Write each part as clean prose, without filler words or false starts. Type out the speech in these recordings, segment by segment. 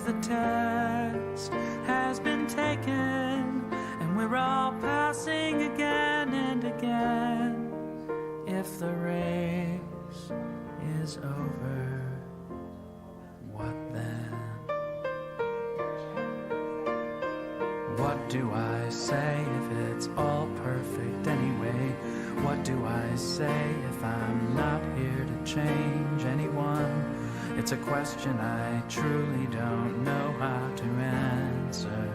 the test has been taken, and we're all passing again and again. If the race is over, what then? What do I say if it's all perfect anyway? What do I say if I'm not here to change anyone? It's a question I truly don't know how to answer.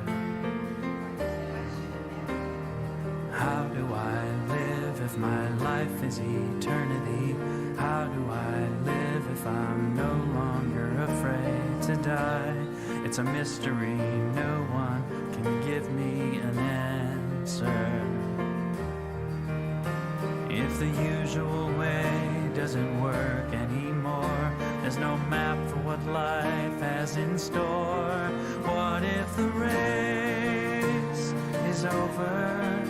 How do I live if my life is eternity? How do I live if I'm no longer afraid to die? It's a mystery, no one can give me an answer. If the usual way doesn't work anymore, there's no map for what life has in store. What if the race is over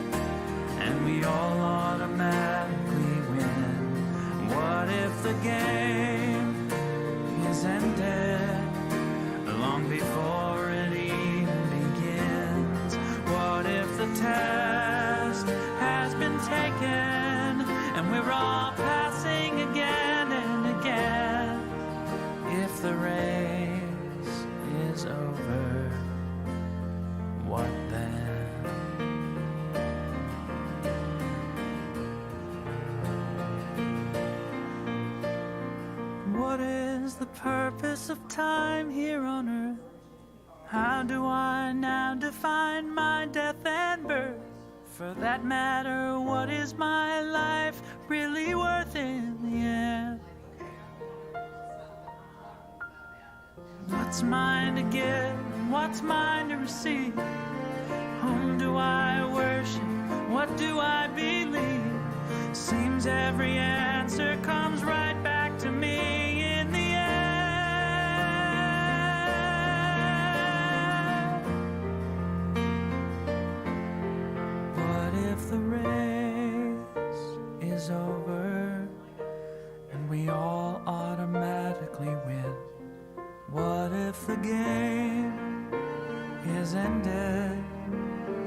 and we all automatically win? What if the game is ended long before it even begins? What if the test has been taken and we're all passing again and again? If the race is over, what then? What is the purpose of time here on earth? How do I now define my death and birth? For that matter, what is my life really worth in the end? What's mine to give and what's mine to receive? Whom do I worship? What do I believe? Seems every answer comes right back to me in the end. What if the race is over and we all automatically win? What if the game is ended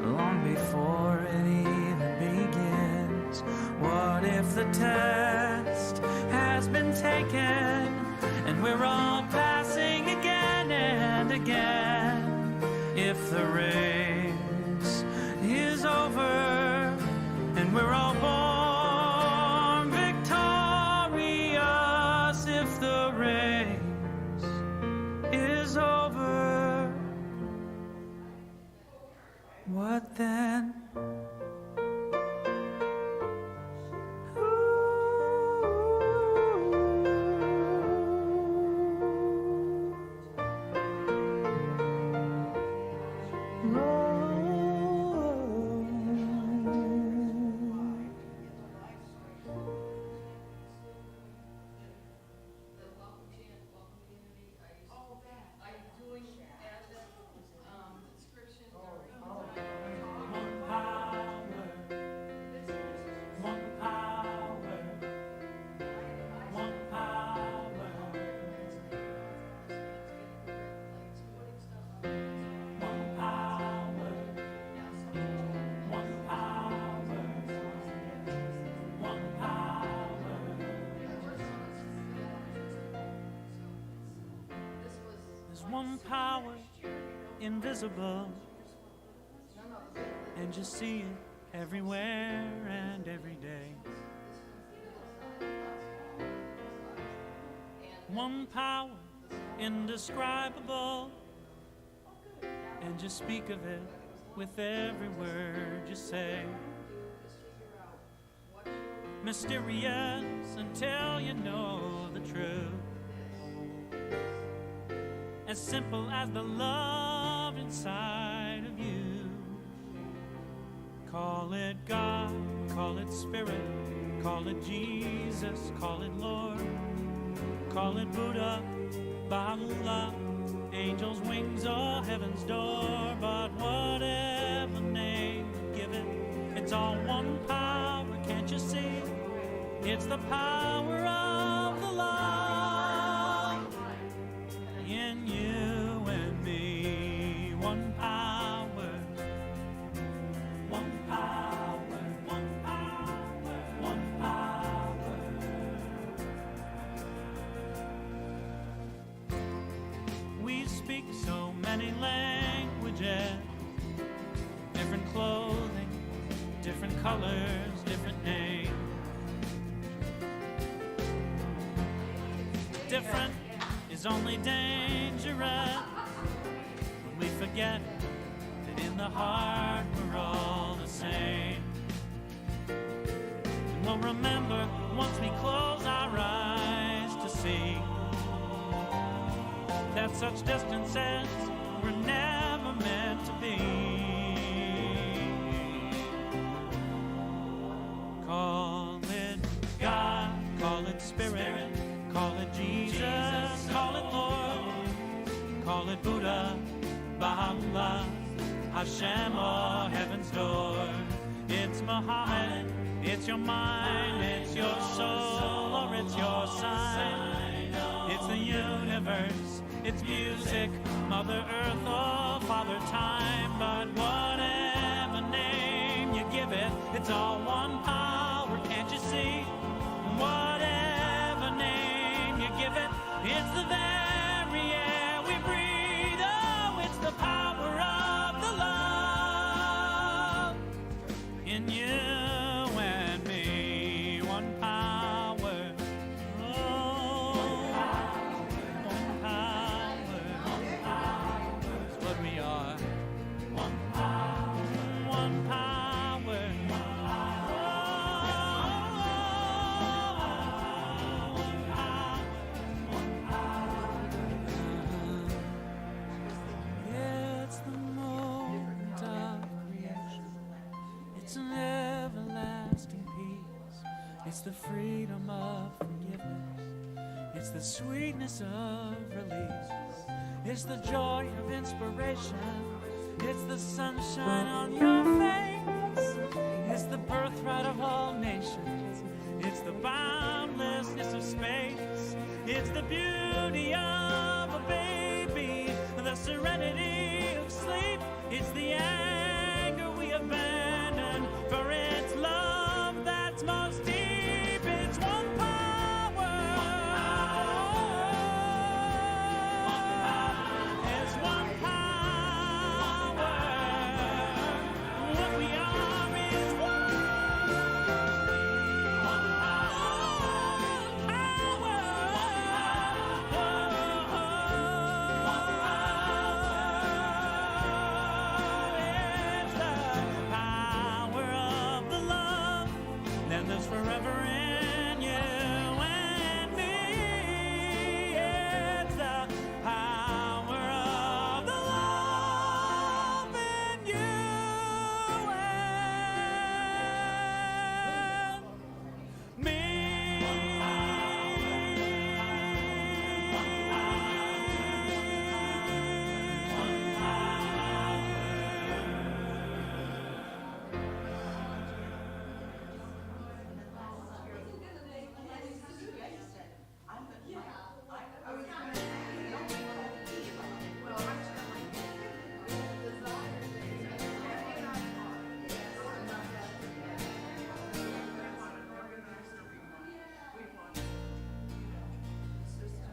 long before it even begins? What if the test has been taken and we're all passing again and again? If the race is over and we're all born victorious, if the race is over, what then? One power, invisible, and you see it everywhere and every day. One power, indescribable, and you speak of it with every word you say. Mysterious until you know the truth. As simple as the love inside of you. Call it God, call it Spirit, call it Jesus, call it Lord, call it Buddha, Baha'u'llah, angels' wings or heaven's door. But whatever name you give it, it's all one power, can't you see? It's the power of the love in you and me. speak so many languages, different clothing, different colors, different names. Different is only dangerous when we forget that in the heart we're all the same. And we'll remember once we close our eyes to see that such distances were never meant to be. Call it God, call it Spirit, call it Jesus, call it Lord, call it Buddha, Baha'u'llah, Hashem, or Heaven's Door. It's Muhammad, it's your mind, it's your soul, or it's your sign. It's the universe, it's music, Mother Earth or Father Time. But whatever name you give it, it's all one power, can't you see? Whatever name you give it, it's the very air we breathe. Oh, it's the power of the love in you and me. One power. Oh, one power. It's what we are. One power. One power. It's the freedom of forgiveness. It's the sweetness of release. It's the joy of inspiration. It's the sunshine on your face. It's the birthright of all nations. It's the boundlessness of space. It's the beauty of a baby, the serenity of sleep. It's the anger we abandon, for it's love that's most deep. It's one power. It's one power. What we are is one It's the power of the love that lives forever in you and me. It's the power of the love in you and me.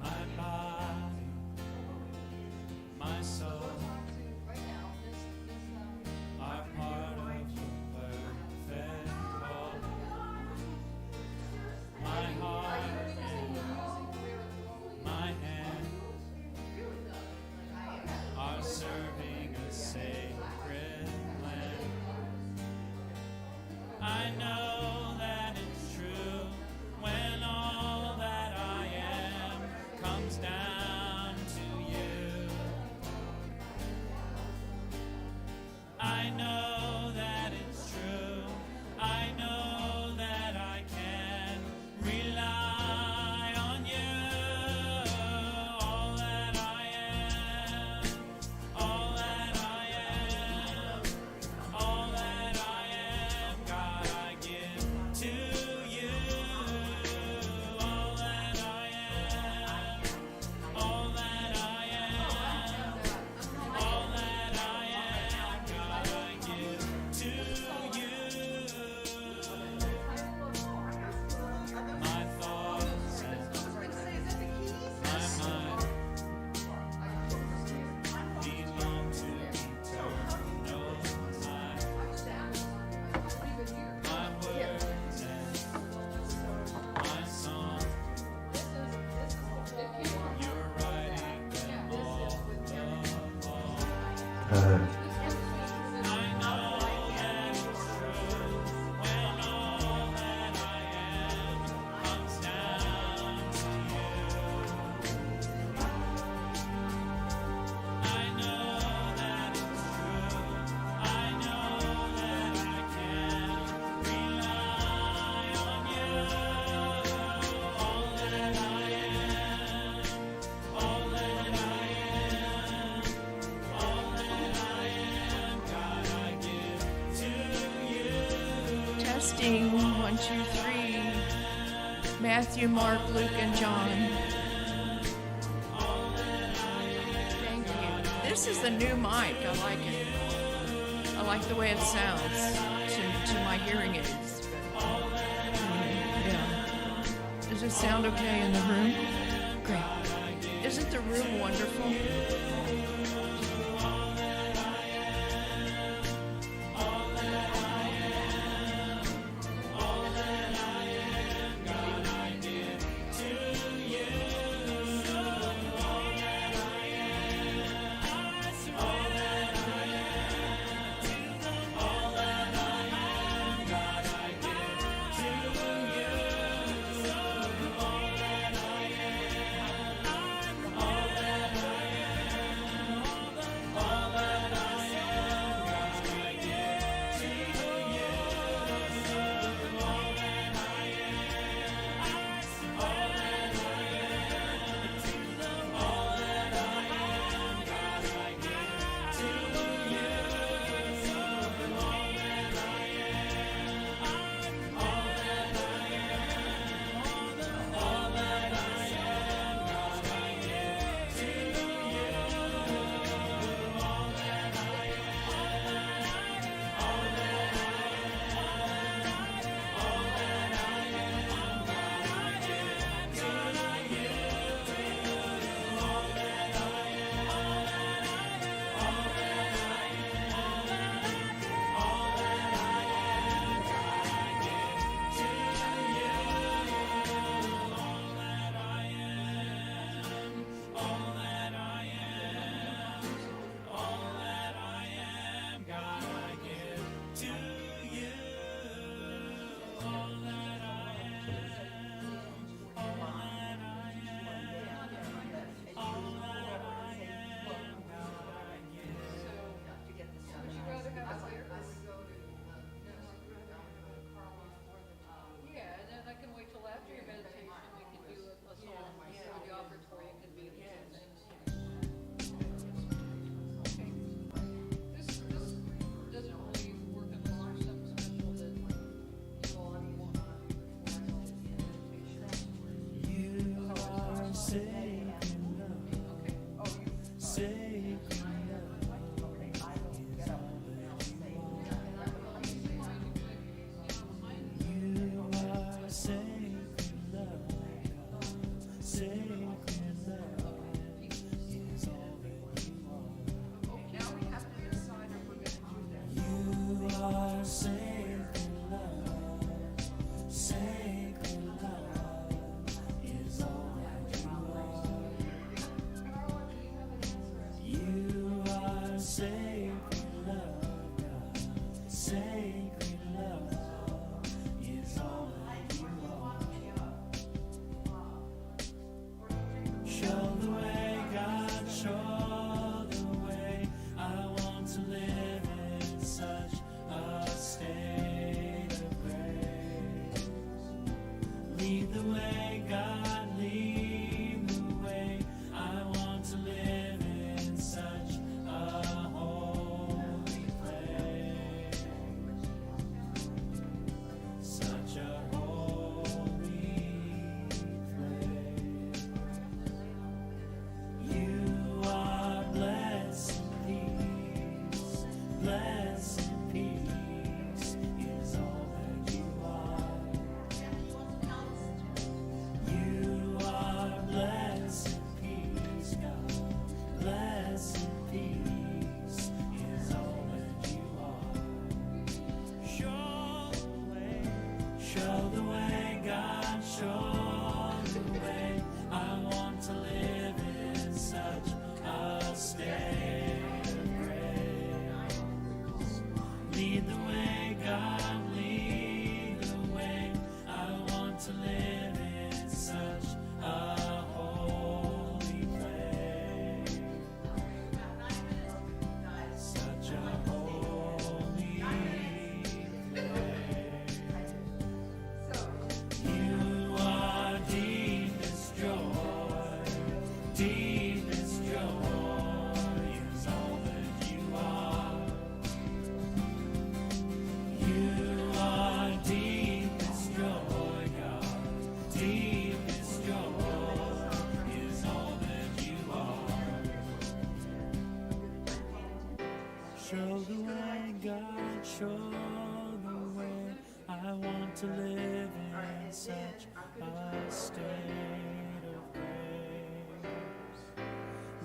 My body, my soul are part of the perfect whole. My heart and my hands are serving a sacred land. I know that it's true when all that I am comes down to you. I know that it's true. I know that I can rely on you. All that I am, all that I am, all that I am, God, I give to you. All that I am, Testing, 1, 2, 3. Matthew, Mark, Luke, and John. Thank you. This is the new mic. I like it. I like the way it sounds to my hearing aids. Yeah. Does it sound okay in the room? Great. Isn't the room wonderful?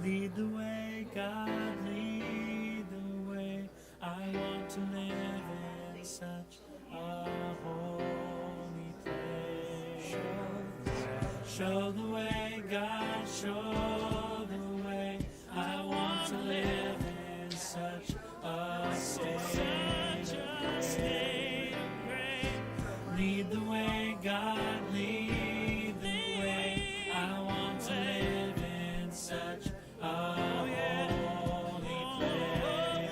Lead the way, God, lead the way. I want to live in such a holy place. Show the way, God, show the way. I want to live in such a state of grace. Lead the way, God, lead the way. I want to live in such a holy place.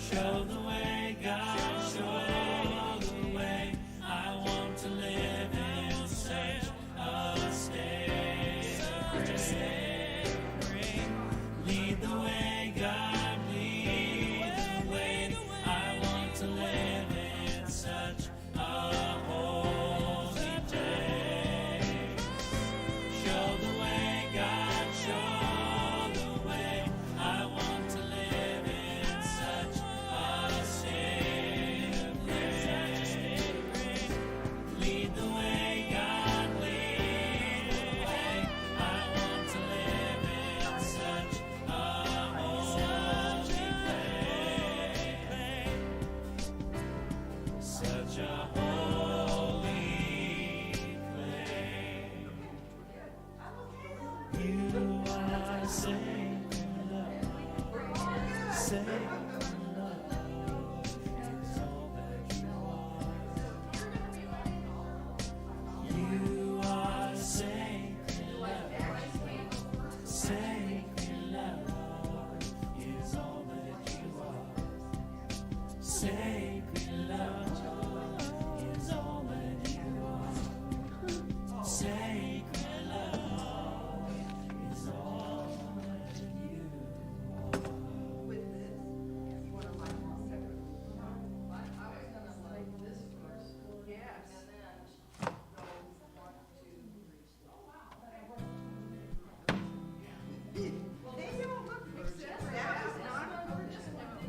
Show the way, God, show the way. I want to live in such a state of grace. Lead the way, God, lead the way. I want to live in such a holy place. Show the way, God, show the way. I want to live in such a state of grace. Lead the way, God, lead the way. I want to live in such a holy place. Such a holy place. You are sacred love. Sacred love is all that you are. You are sacred love. Sacred love is all that you are. Sacred love is all that you are. Sacred love is all that you are. With this, you want to like all separate. I was gonna like this first. Yes. And then go 1, 2, 3. Oh wow. They don't look except that is not on this one.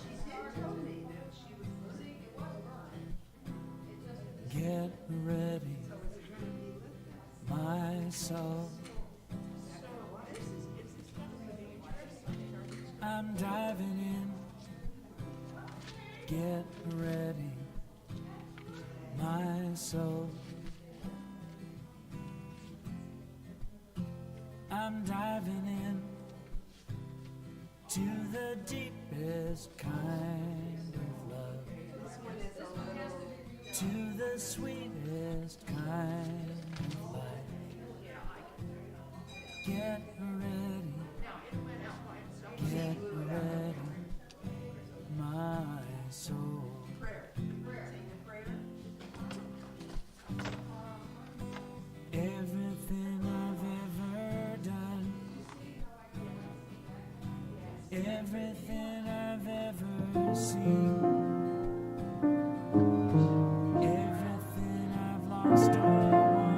She did tell me that she was losing. It was burned. It just. Get ready, my soul. I'm diving in. Get ready, my soul. I'm diving in to the deepest kind of love, to the sweetest kind of life. Get ready, get ready, my soul. Everything I've ever done, everything I've ever seen, everything I've lost or won,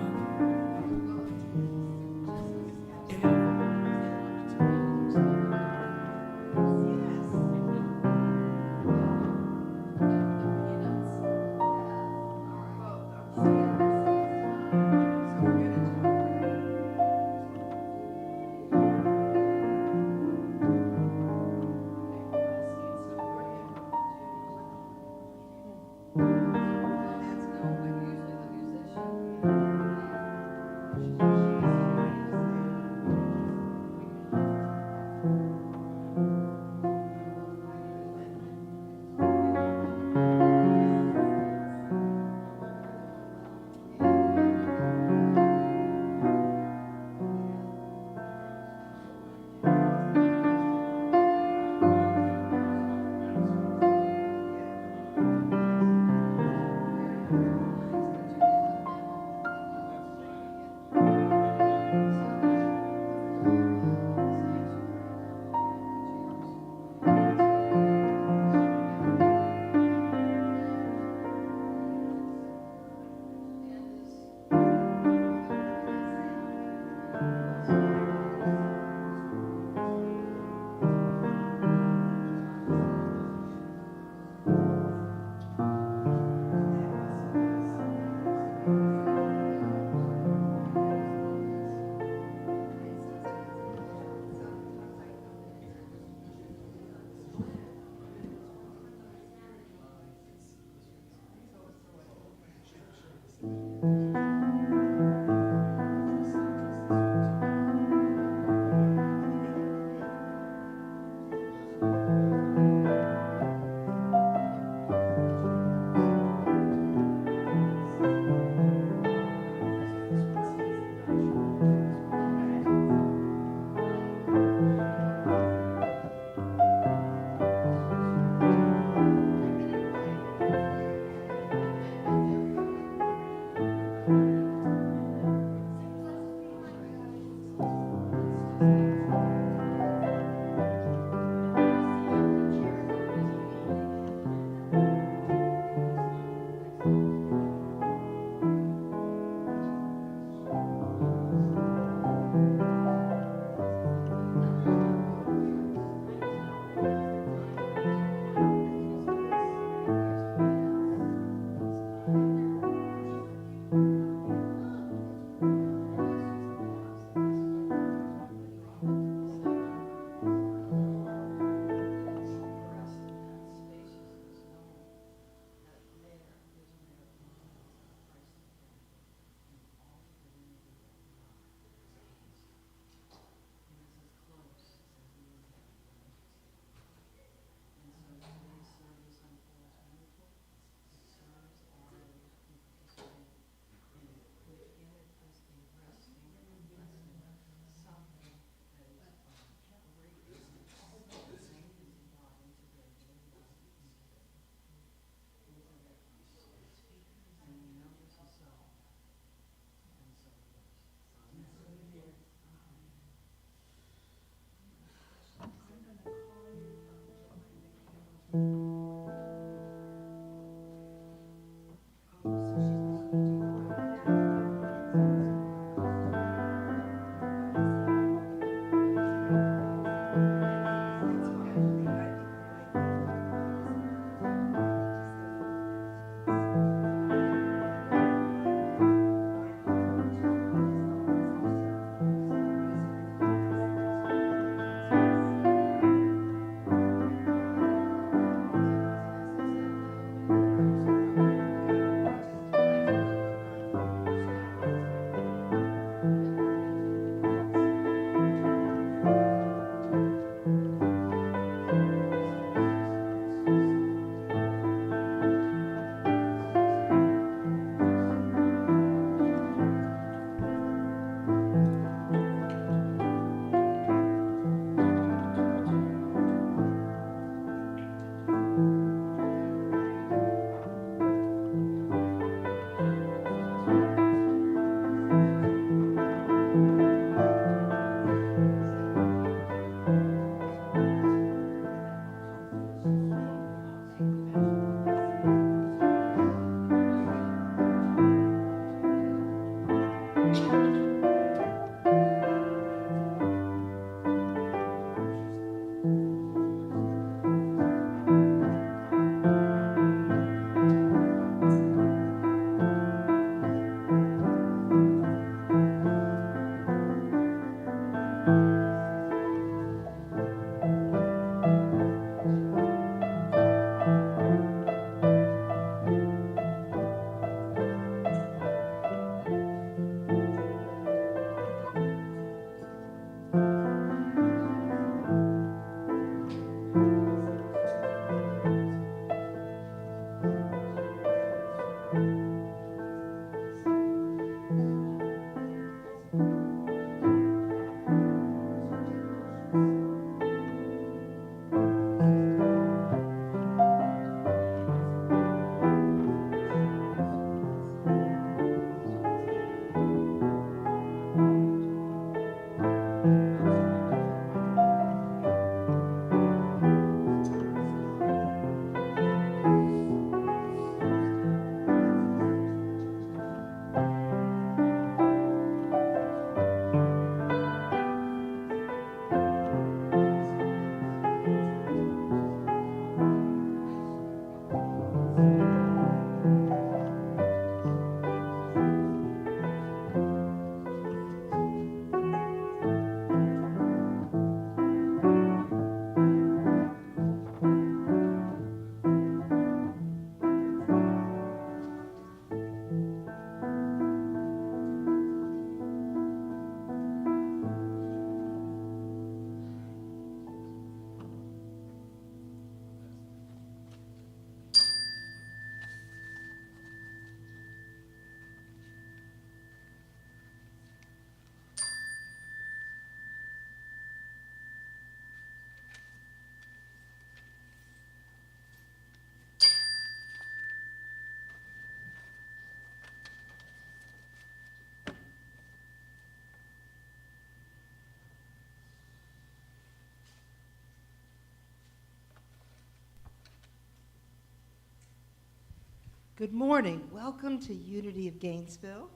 Good morning. Welcome to Unity of Gainesville.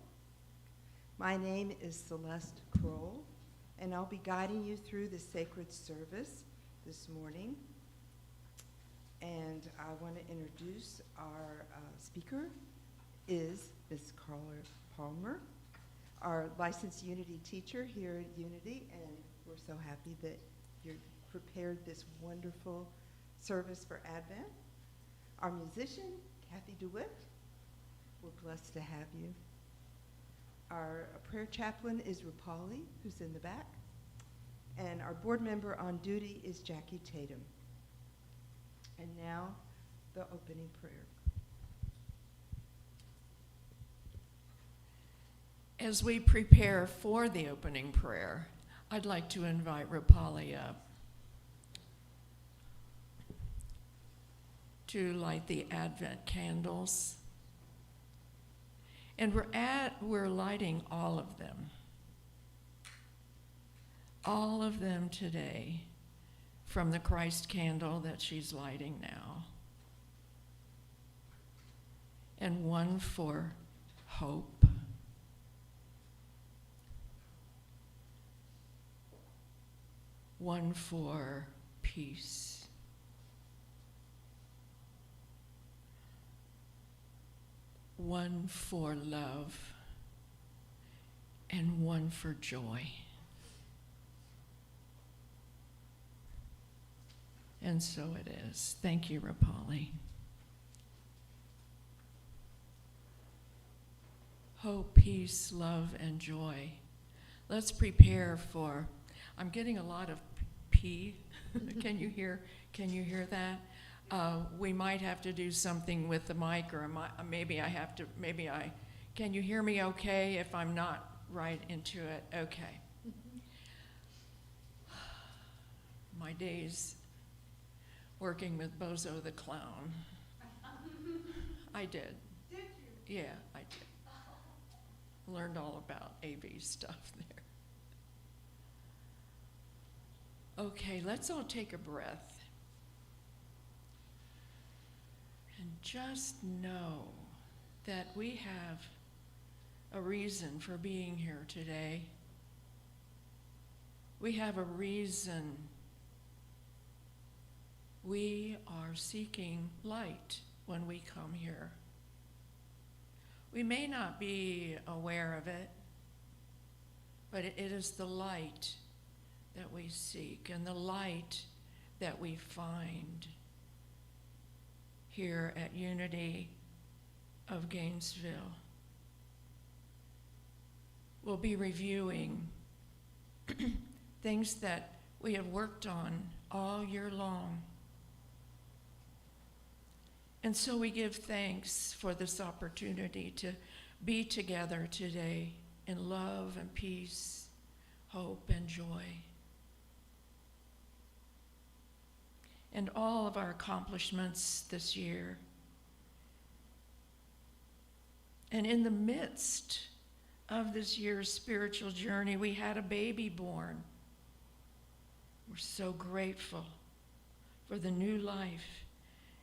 My name is Celeste Kroll, and I'll be guiding you through the sacred service this morning. And I want to introduce our speaker is Ms. Carla Palmer, our licensed Unity teacher here at Unity, and we're so happy that you prepared this wonderful service for Advent. Our musician, Kathy DeWitt, we're blessed to have you. Our prayer chaplain is Rupali, who's in the back. And our board member on duty is Jackie Tatum. And now, the opening prayer. As we prepare for the opening prayer, I'd like to invite Rupali up to light the Advent candles. And we're lighting all of them. All of them today from the Christ candle that she's lighting now. And one for hope. One for peace. One for love, and one for joy. And so it is. Thank you, Rupali. Hope, peace, love, and joy. Let's prepare for, I'm getting a lot of P. Can you hear that? We might have to do something with the mic, or can you hear me okay if I'm not right into it? Okay. My days working with Bozo the Clown. I did. Did you? Yeah, I did. Learned all about AV stuff there. Okay, let's all take a breath. And just know that we have a reason for being here today. We have a reason. We are seeking light when we come here. We may not be aware of it, but it is the light that we seek and the light that we find here at Unity of Gainesville. We'll be reviewing things that we have worked on all year long. And so we give thanks for this opportunity to be together today in love and peace, hope and joy. And all of our accomplishments this year. And in the midst of this year's spiritual journey, we had a baby born. We're so grateful for the new life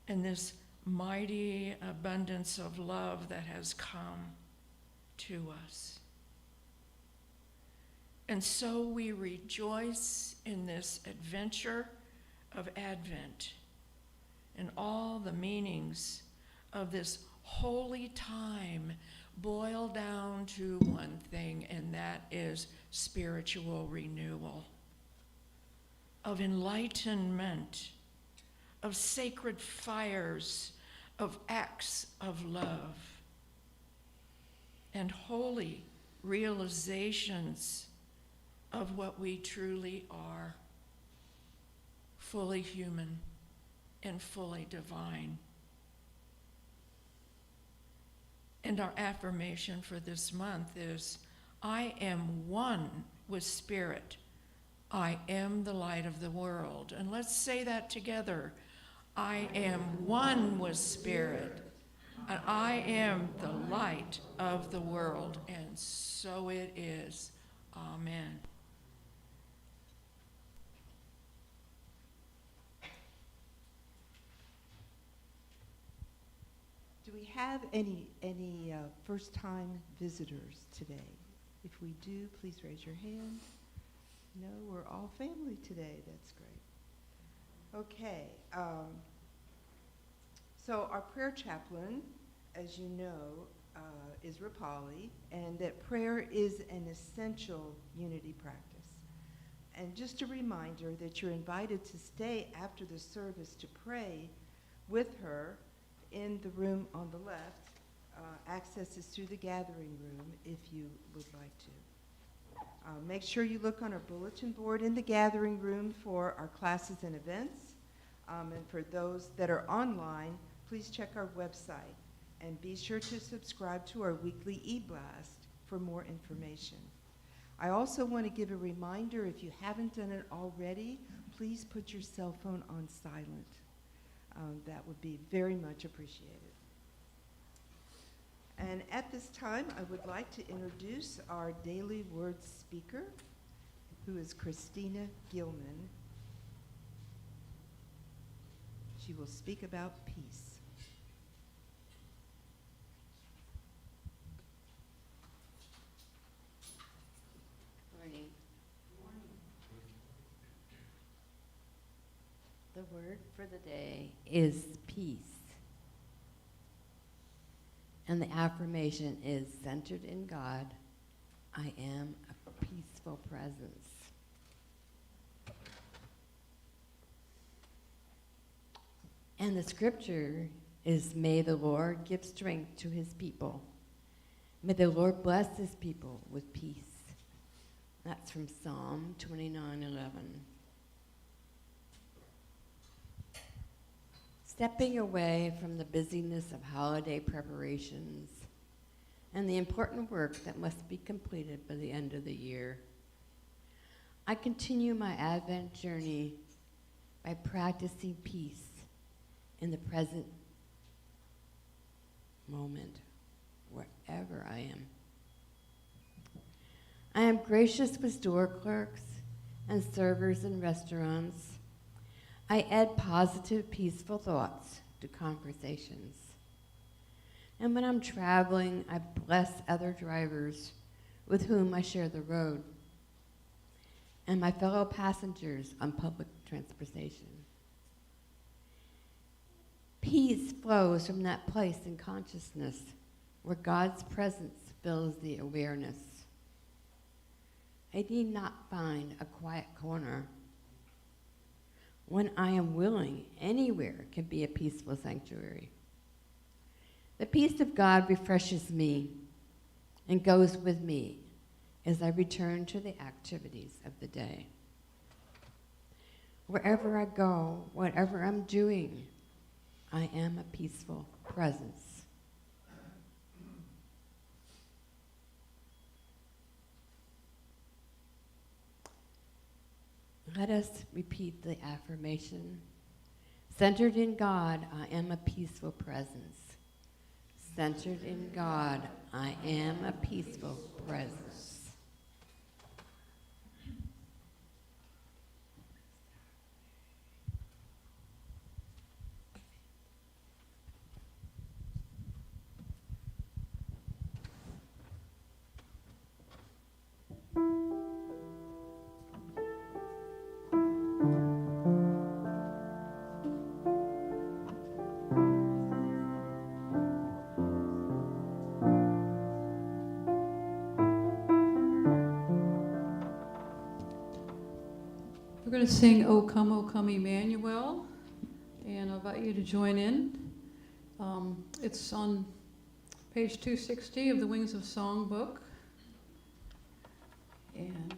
and this mighty abundance of love that has come to us. And so we rejoice in this adventure of Advent and all the meanings of this holy time boil down to one thing, and that is spiritual renewal, of enlightenment, of sacred fires, of acts of love, and holy realizations of what we truly are, fully human and fully divine. And our affirmation for this month is, I am one with Spirit. I am the light of the world. And let's say that together. I am one with Spirit, and I am the light of the world. And so it is. Amen. Do Do we have any first-time visitors today? If we do, please raise your hand. No, we're all family today. That's great. Okay. So our prayer chaplain, as you know, is Rapali, and that prayer is an essential unity practice. And just a reminder that you're invited to stay after the service to pray with her in the room on the left. Access is through the gathering room if you would like to. Make sure you look on our bulletin board in the gathering room for our classes and events. And for those that are online, please check our website and be sure to subscribe to our weekly e-blast for more information. I also want to give a reminder, if you haven't done it already, please put your cell phone on silent. That would be very much appreciated. And at this time, I would like to introduce our Daily Word speaker, who is Christina Gilman. She will speak about peace. Morning. The word for the day is peace. And the affirmation is centered in God. I am a peaceful presence. And the scripture is, may the Lord give strength to his people. May the Lord bless his people with peace. That's from Psalm 29:11. Stepping away from the busyness of holiday preparations and the important work that must be completed by the end of the year, I continue my Advent journey by practicing peace in the present moment, wherever I am. I am gracious with store clerks and servers in restaurants. I add positive, peaceful thoughts to conversations. And when I'm traveling, I bless other drivers with whom I share the road and my fellow passengers on public transportation. Peace flows from that place in consciousness where God's presence fills the awareness. I need not find a quiet corner. When I am willing, anywhere can be a peaceful sanctuary. The peace of God refreshes me and goes with me as I return to the activities of the day. Wherever I go, whatever I'm doing, I am a peaceful presence. Let us repeat the affirmation. Centered in God, I am a peaceful presence. Centered in God, I am a peaceful presence. We're going to sing O Come, Emmanuel, and I invite you to join in. It's on page 260 of the Wings of Song book. And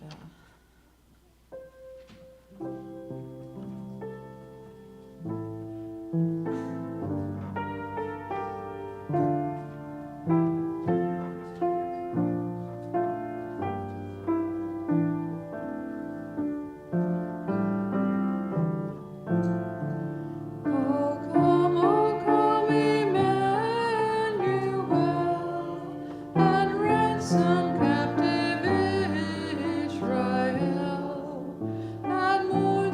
O come, Emmanuel, and ransom captive Israel, and mourn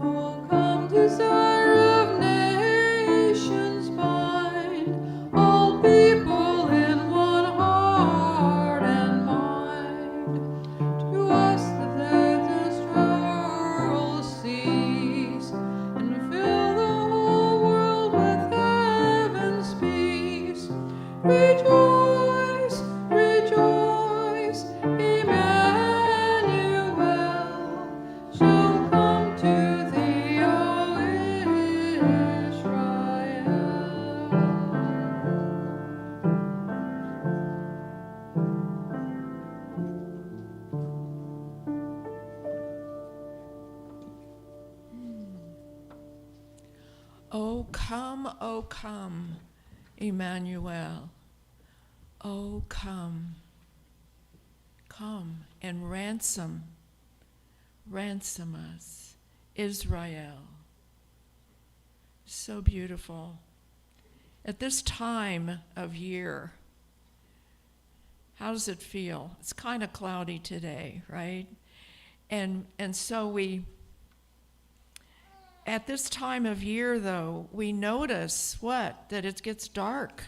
Oh, come, desire of nations, bind all people in one heart and mind. To us that this world cease, and fill the whole world with heaven's peace. Rejoice, rejoice, Emmanuel shall come to thee, O Israel. O come, Emmanuel. Oh, come. Come and ransom us, Israel. So beautiful. At this time of year, how does it feel? It's kind of cloudy today, right? And so at this time of year, though, we notice what? That it gets dark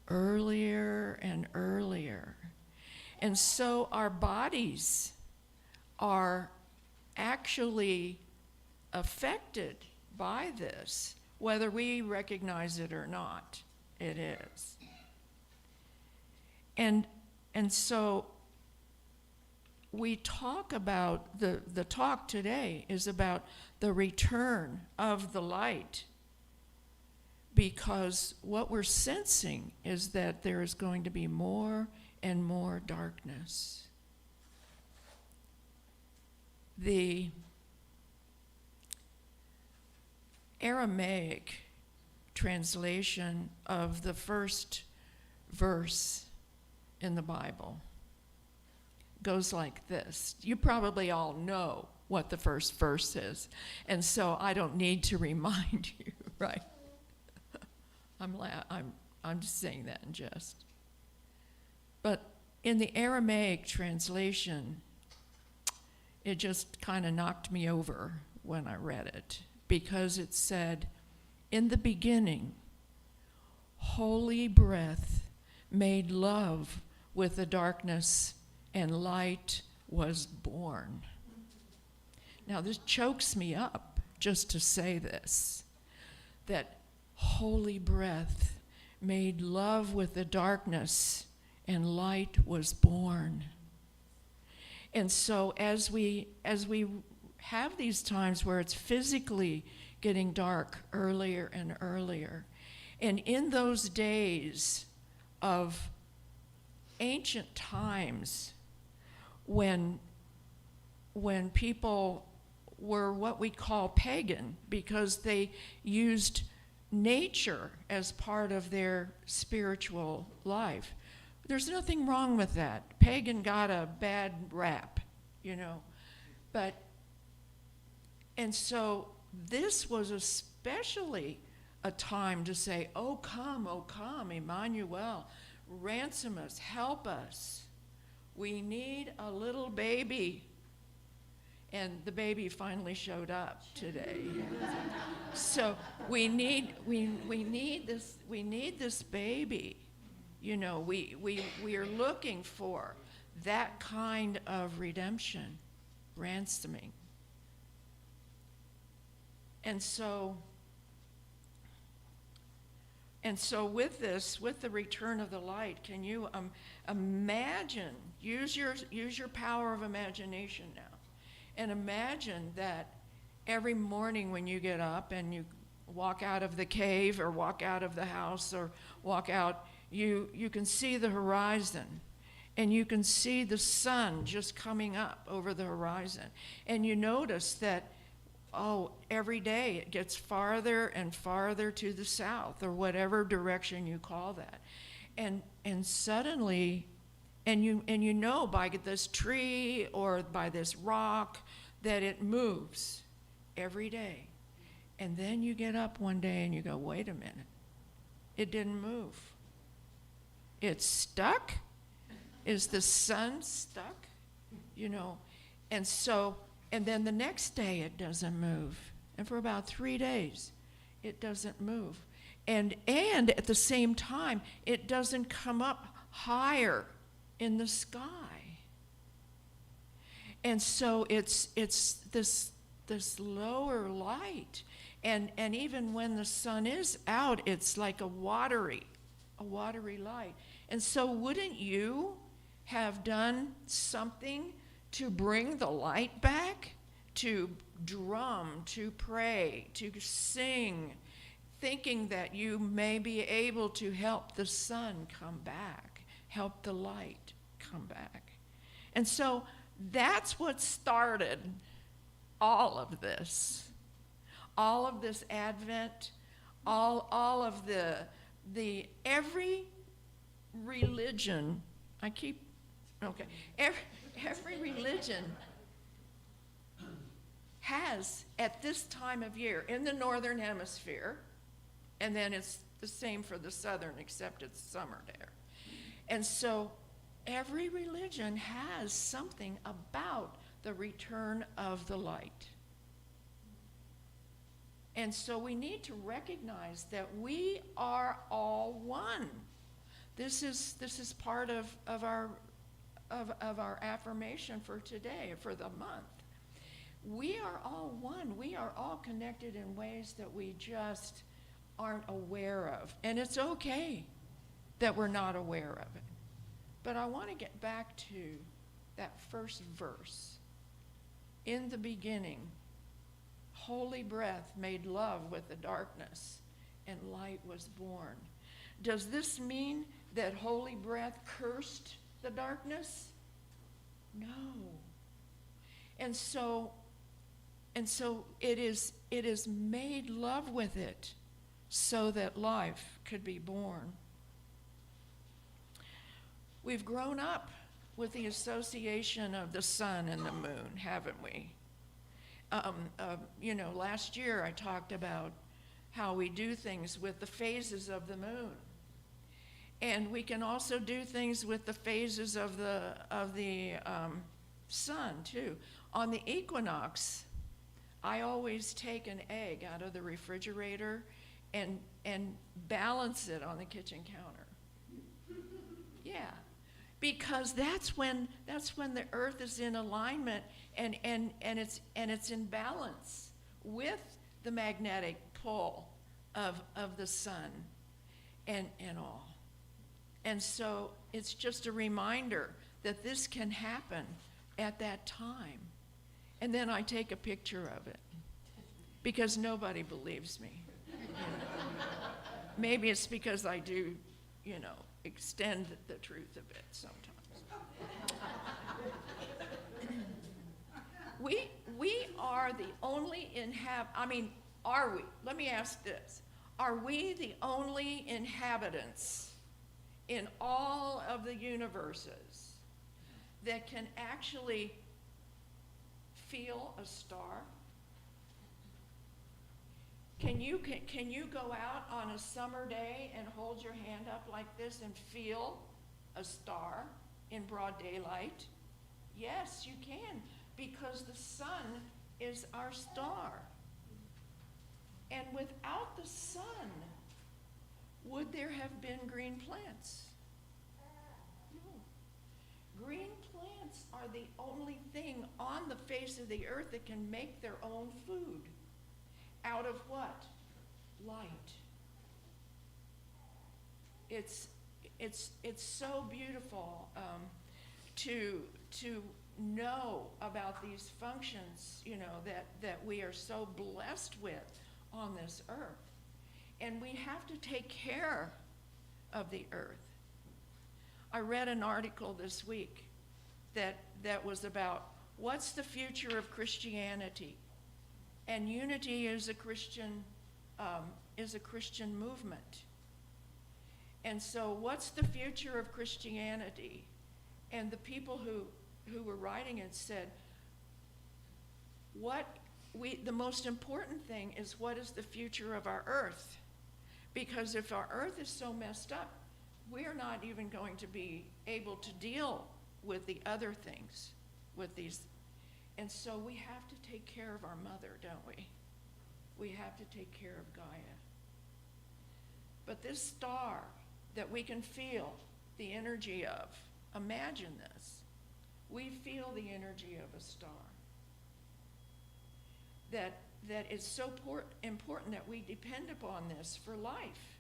earlier and earlier. And so our bodies are actually affected by this, whether we recognize it or not. It is. And so we talk about, the talk today is about the return of the light, because what we're sensing is that there is going to be more and more darkness. The Aramaic translation of the first verse in the Bible goes like this. You probably all know what the first verse is, and so I don't need to remind you, right? I'm just saying that in jest. But in the Aramaic translation, it just kind of knocked me over when I read it, because it said, in the beginning, holy breath made love with the darkness, and light was born. Now this chokes me up just to say this, that holy breath made love with the darkness, and light was born. And so as we have these times where it's physically getting dark earlier and earlier, and in those days of ancient times when people were what we call pagan, because they used nature as part of their spiritual life. There's nothing wrong with that. Pagan got a bad rap, and so this was especially a time to say, oh come, Emmanuel, ransom us, help us. We need a little baby. And the baby finally showed up today. So we need this baby. We are looking for that kind of redemption, ransoming. And so with this, with the return of the light, can you imagine, use your power of imagination now, and imagine that every morning when you get up and you walk out of the cave or walk out of the house or walk out, you can see the horizon, and you can see the sun just coming up over the horizon. And you notice that, every day it gets farther and farther to the south, or whatever direction you call that. And suddenly, and you know by this tree or by this rock that it moves every day. And then you get up one day and you go, wait a minute, it didn't move. It's stuck? Is the sun stuck? you know. And then the next day it doesn't move. And for about 3 days, it doesn't move. And at the same time, it doesn't come up higher in the sky. And so it's this lower light. And even when the sun is out, it's like a watery light. And so wouldn't you have done something to bring the light back? To drum, to pray, to sing, thinking that you may be able to help the sun come back, help the light come back. And so that's what started all of this Advent, all of the every religion, every religion has at this time of year in the northern hemisphere, and then it's the same for the southern, except it's summer there. And so every religion has something about the return of the light. And so we need to recognize that we are all one. This is part of our affirmation for today, for the month. We are all one. We are all connected in ways that we just aren't aware of. And it's okay that we're not aware of it. But I want to get back to that first verse. In the beginning, holy breath made love with the darkness, and light was born. Does this mean that holy breath cursed the darkness? No. And so it is made love with it so that life could be born. We've grown up with the association of the sun and the moon, haven't we? Last year I talked about how we do things with the phases of the moon. And we can also do things with the phases of the sun too. On the equinox, I always take an egg out of the refrigerator and balance it on the kitchen counter. Yeah, because that's when the earth is in alignment and it's in balance with the magnetic pull of the sun and all. And so it's just a reminder that this can happen at that time. And then I take a picture of it because nobody believes me. Maybe it's because I do, extend the truth a bit sometimes. We are the only are we? Let me ask this. Are we the only inhabitants in all of the universes that can actually feel a star? Can you go out on a summer day and hold your hand up like this and feel a star in broad daylight? Yes, you can, because the sun is our star. And without the sun, would there have been green plants? No. Green plants are the only thing on the face of the earth that can make their own food. Out of what? Light. It's so beautiful to know about these functions, that we are so blessed with on this earth. And we have to take care of the earth. I read an article this week that was about what's the future of Christianity. And unity is a Christian movement. And so what's the future of Christianity? And the people who were writing it said, the most important thing is what is the future of our earth? Because if our earth is so messed up, we're not even going to be able to deal with the other things. with these. And so we have to take care of our mother, don't we? We have to take care of Gaia. But this star that we can feel the energy of, imagine this. We feel the energy of a star. That is so important that we depend upon this for life.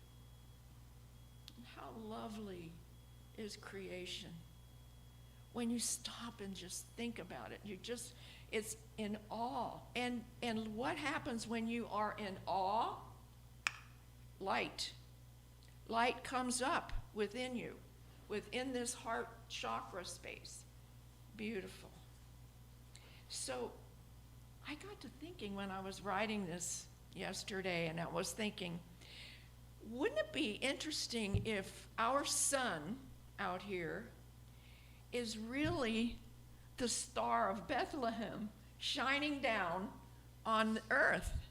How lovely is creation. When you stop and just think about it, it's in awe. And what happens when you are in awe? Light. Light comes up within you, within this heart chakra space. Beautiful. So I got to thinking when I was writing this yesterday, and I was thinking, wouldn't it be interesting if our sun out here is really the star of Bethlehem shining down on the earth?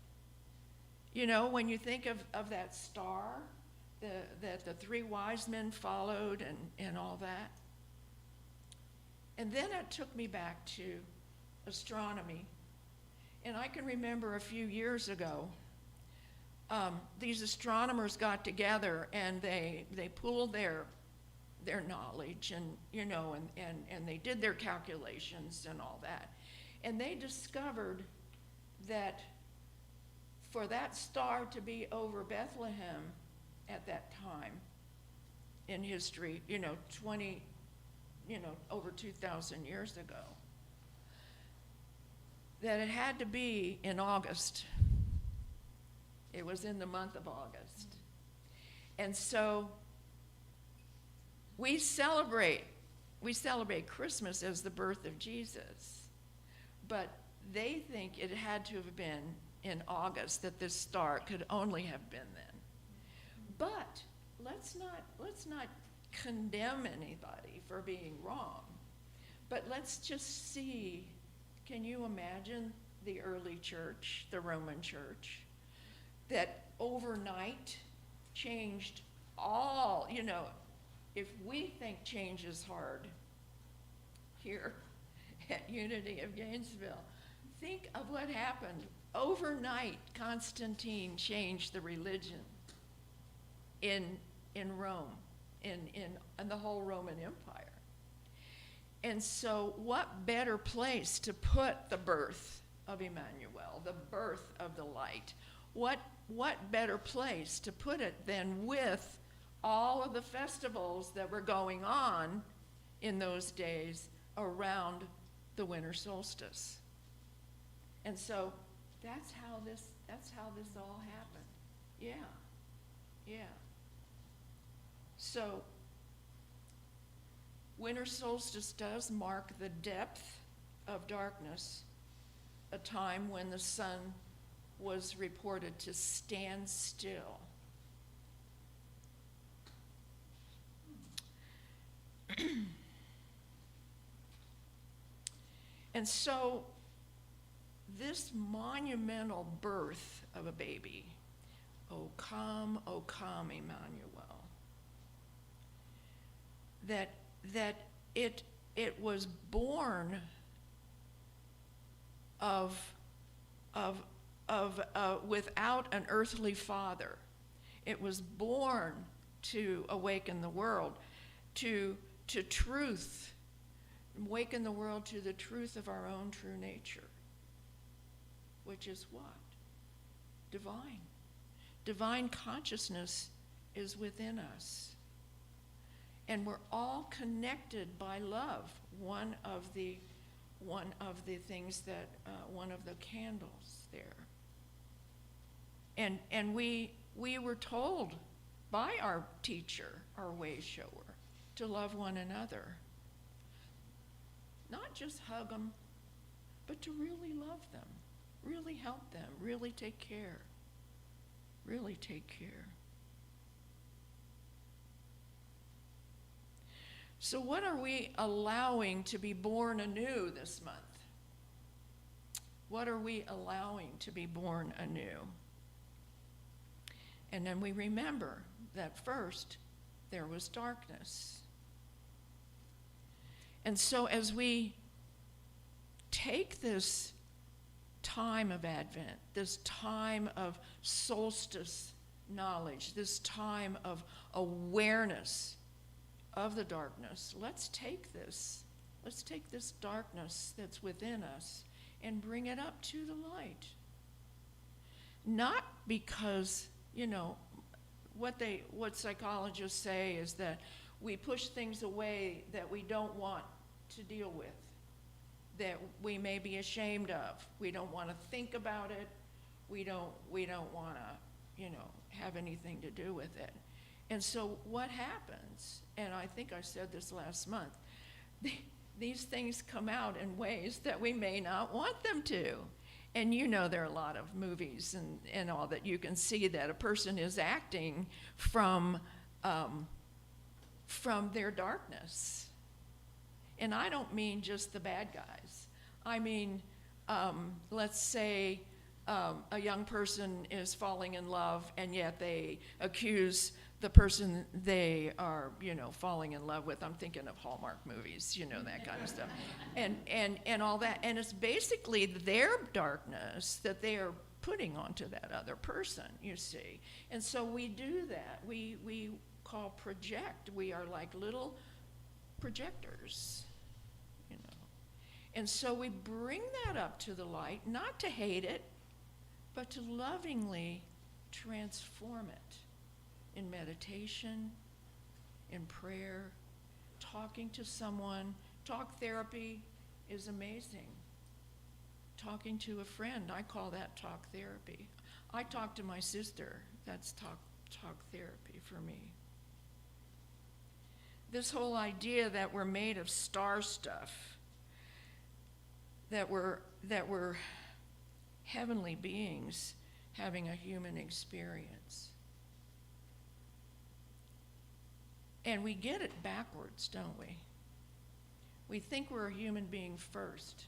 You know, when you think of that star that the three wise men followed and all that. And then it took me back to astronomy. And I can remember a few years ago, these astronomers got together and they pooled their knowledge and, you know, and they did their calculations and all that. And they discovered that for that star to be over Bethlehem at that time in history, you know, over 2,000 years ago, that it had to be in August. It was in the month of August. And so we celebrate Christmas as the birth of Jesus, but they think it had to have been in August, that this star could only have been then. But let's not condemn anybody for being wrong, but let's just see. Can you imagine the early church, the Roman church, that overnight changed all, you know, if we think change is hard here at Unity of Gainesville, think of what happened. Overnight, Constantine changed the religion in Rome, in the whole Roman Empire. And so what better place to put the birth of Emmanuel, the birth of the light? What better place to put it than with all of the festivals that were going on in those days around the winter solstice? And so that's how this all happened. Yeah. So winter solstice does mark the depth of darkness, a time when the sun was reported to stand still. And so this monumental birth of a baby, O come, Emmanuel, that it was born without an earthly father. It was born to awaken the world to truth, awaken the world to the truth of our own true nature, which is what? Divine. Divine consciousness is within us. And we're all connected by love. One of the things that, one of the candles there. And we were told by our teacher, our way shower, to love one another. Not just hug them, but to really love them, really help them, really take care. Really take care. So what are we allowing to be born anew this month? What are we allowing to be born anew? And then we remember that first there was darkness. And so as we take this time of Advent, this time of solstice knowledge, this time of awareness of the darkness. Let's take this darkness that's within us and bring it up to the light. Not because, what psychologists say is that we push things away that we don't want to deal with, that we may be ashamed of. We don't want to think about it. We don't want to, have anything to do with it. And so what happens, and I think I said this last month, these things come out in ways that we may not want them to. And there are a lot of movies and all that you can see that a person is acting from their darkness. And I don't mean just the bad guys. I mean, let's say a young person is falling in love, and yet they accuse the person they are, falling in love with. I'm thinking of Hallmark movies, that kind of stuff. And all that. And it's basically their darkness that they are putting onto that other person, you see. And so we do that. We call project. We are like little projectors, And so we bring that up to the light, not to hate it, but to lovingly transform it. In meditation, in prayer, talking to someone. Talk therapy is amazing. Talking to a friend, I call that talk therapy. I talk to my sister, that's talk therapy for me. This whole idea that we're made of star stuff, that we're heavenly beings having a human experience. And we get it backwards, don't we? We think we're a human being first.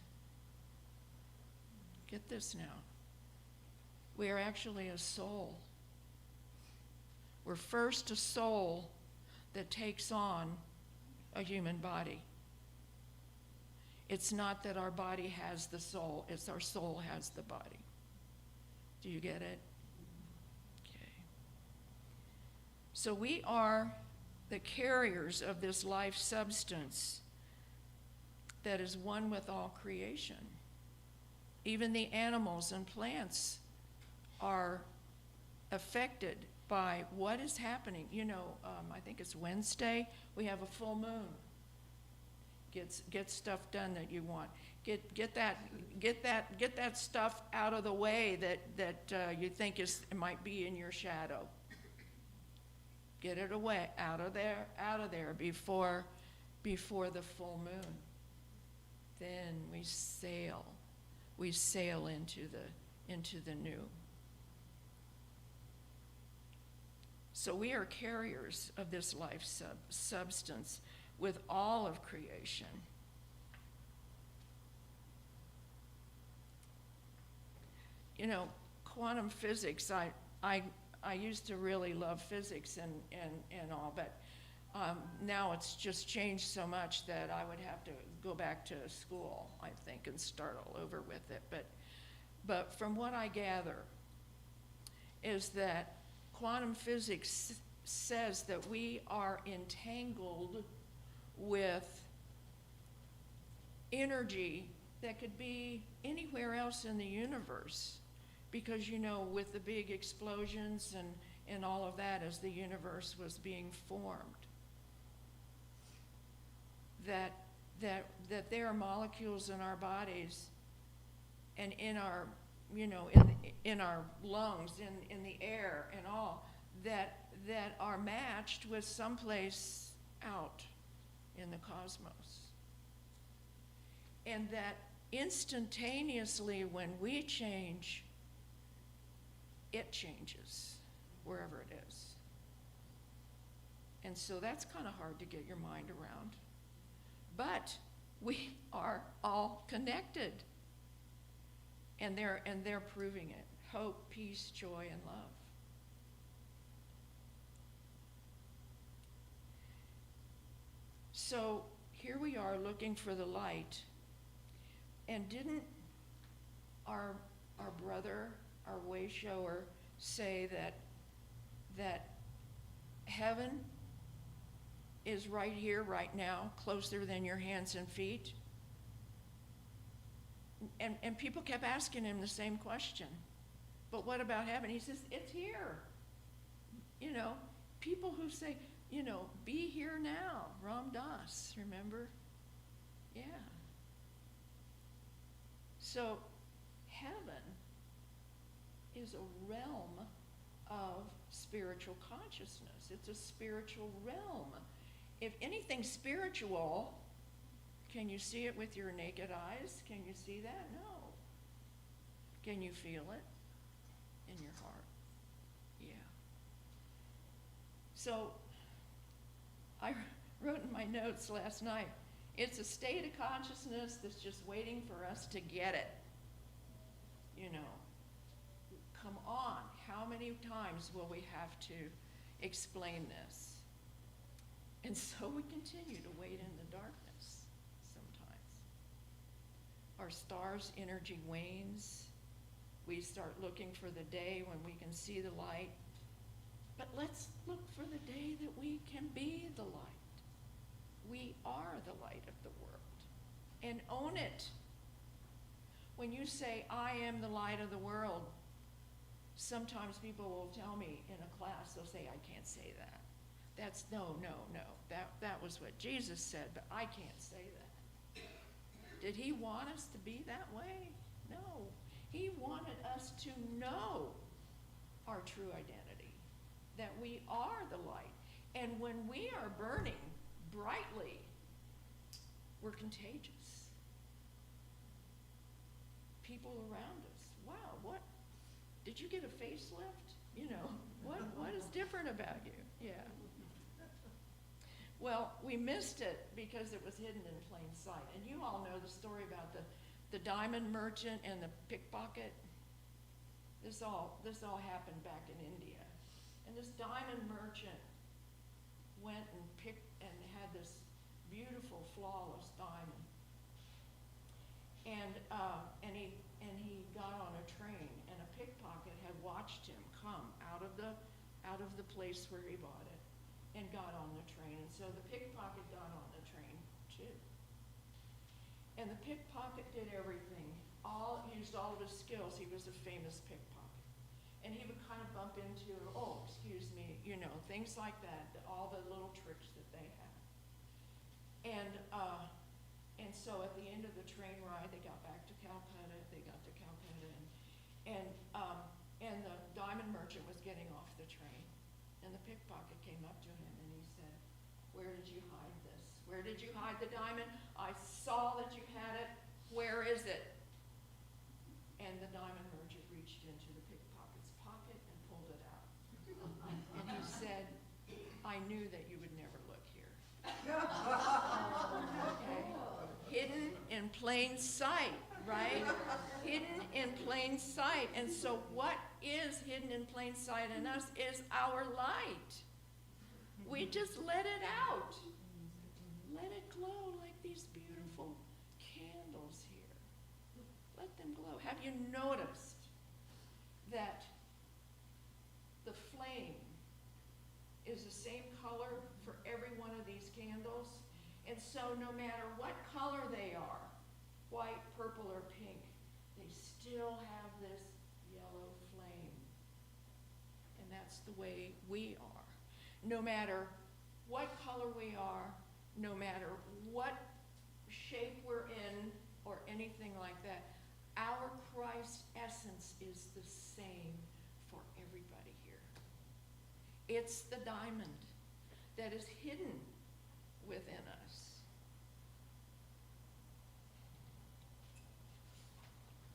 Get this now. We are actually a soul. We're first a soul that takes on a human body. It's not that our body has the soul, it's our soul has the body. Do you get it? Okay. So we are the carriers of this life substance that is one with all creation. Even the animals and plants are affected by what is happening. I think it's Wednesday, we have a full moon. Get stuff done that you want. Get that stuff out of the way that you think might be in your shadow. Get it away, out of there before the full moon. Then we sail into the new. So we are carriers of this life substance with all of creation. Quantum physics, I used to really love physics and all, but now it's just changed so much that I would have to go back to school, I think, and start all over with it. But from what I gather is that quantum physics says that we are entangled with energy that could be anywhere else in the universe. Because, with the big explosions and all of that as the universe was being formed, that there are molecules in our bodies and in our, in our lungs, in the air and all, that are matched with someplace out in the cosmos. And that instantaneously when we change, it changes wherever it is. And so that's kind of hard to get your mind around. But we are all connected. And they're proving it. Hope, peace, joy, and love. So here we are looking for the light. And didn't our brother, our way shower, say that heaven is right here, right now, closer than your hands and feet? And people kept asking him the same question. But what about heaven? He says, it's here. You know, people who say, you know, be here now. Ram Dass, remember? Yeah. So heaven is a realm of spiritual consciousness. It's a spiritual realm. If anything spiritual, can you see it with your naked eyes? Can you see that? No. Can you feel it in your heart? Yeah. So I wrote in my notes last night, it's a state of consciousness that's just waiting for us to get it. You know, come on, how many times will we have to explain this? And so we continue to wait in the darkness sometimes. Our star's energy wanes. We start looking for the day when we can see the light. But let's look for the day that we can be the light. We are the light of the world. And own it. When you say, I am the light of the world, sometimes people will tell me in a class, they'll say, I can't say that. That's, no. That was what Jesus said, but I can't say that. Did he want us to be that way? No. He wanted us to know our true identity, that we are the light. And when we are burning brightly, we're contagious. People around us, wow, what, did you get a facelift? You know, what is different about you? Yeah. Well, we missed it because it was hidden in plain sight. And you all know the story about the diamond merchant and the pickpocket. This all happened back in India. And this diamond merchant went and picked and had this beautiful, flawless diamond. And he got on a train, and a pickpocket had watched him come out of the place where he bought it and got on the train. And so the pickpocket got on the train too. And the pickpocket did everything. Used all of his skills. He was a famous pickpocket. And he would kind of bump into, you know, things like that, all the little tricks that they had. And so at the end of the train ride, they got back to Calcutta. And the diamond merchant was getting off the train. And the pickpocket came up to him and he said, where did you hide this? Where did you hide the diamond? I saw that you had it. Where is it? And the diamond merchant reached into the pickpocket's pocket and pulled it out. And he said, I knew that you would never look here. Okay. Hidden in plain sight, right? Hidden in plain sight. And so what is hidden in plain sight in us is our light. We just let it out. Let it glow like these beautiful candles here. Let them glow. Have you noticed that the flame is the same color for every one of these candles? And so no matter what color they are, white, purple, or pink, they still have this yellow flame. And that's the way we are. No matter what color we are, no matter what shape we're in or anything like that, our Christ essence is the same for everybody here. It's the diamond that is hidden within us.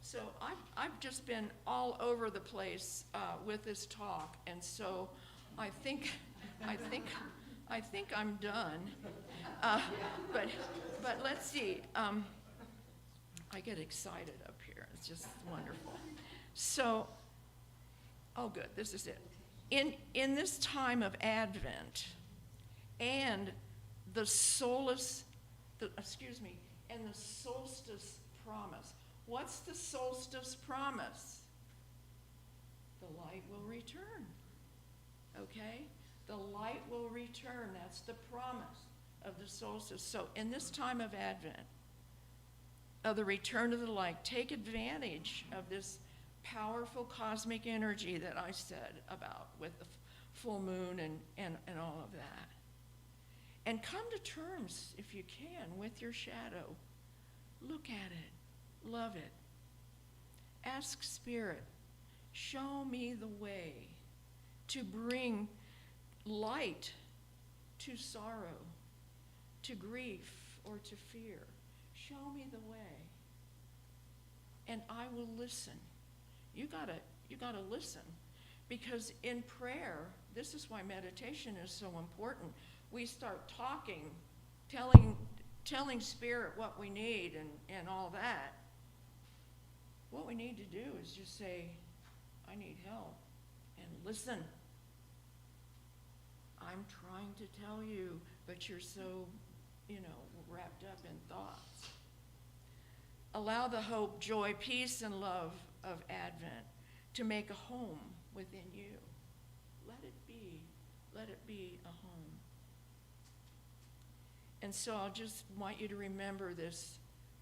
So I've just been all over the place with this talk, and so I think I'm done. But let's see. I get excited up here. It's just wonderful. So, oh, good. This is it. In this time of Advent, and the solstice promise. What's the solstice promise? The light will return. Okay? The light will return. That's the promise of the solstice. So in this time of Advent, of the return of the light, take advantage of this powerful cosmic energy that I said about with the full moon and all of that. And come to terms, if you can, with your shadow. Look at it. Love it. Ask Spirit, show me the way to bring light to sorrow, to grief, or to fear. Show me the way. And I will listen. You gotta listen. Because in prayer, this is why meditation is so important. We start talking, telling Spirit what we need and all that. What we need to do is just say, I need help, and listen. I'm trying to tell you, but you're so, wrapped up in thoughts. Allow the hope, joy, peace, and love of Advent to make a home within you. Let it be a home. And so I'll just want you to remember this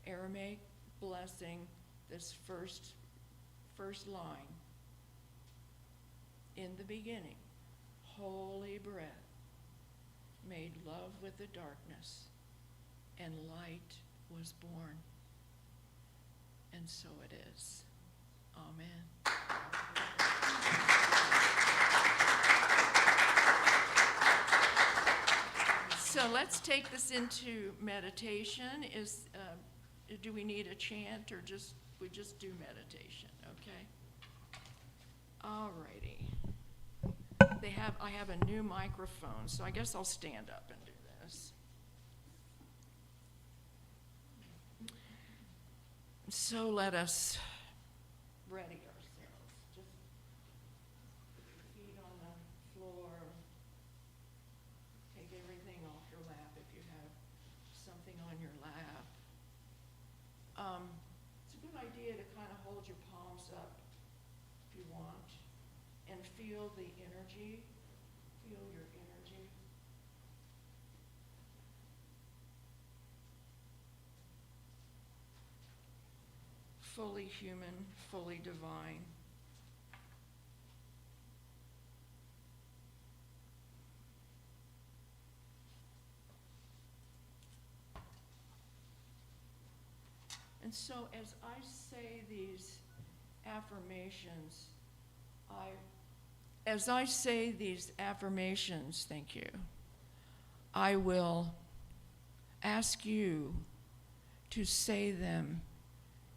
Aramaic blessing, this first line. In the beginning, holy breath made love with the darkness, and light was born. And so it is. Amen. So let's take this into meditation. Do we need a chant, or we just do meditation? Okay. All righty. I have a new microphone, so I guess I'll stand up and do this. So let us ready ourselves. Just put your feet on the floor. Take everything off your lap if you have something on your lap. It's a good idea to kind of hold your palms up if you want and feel the energy. Feel your energy. Fully human, fully divine. And so as I say these affirmations, thank you, I will ask you to say them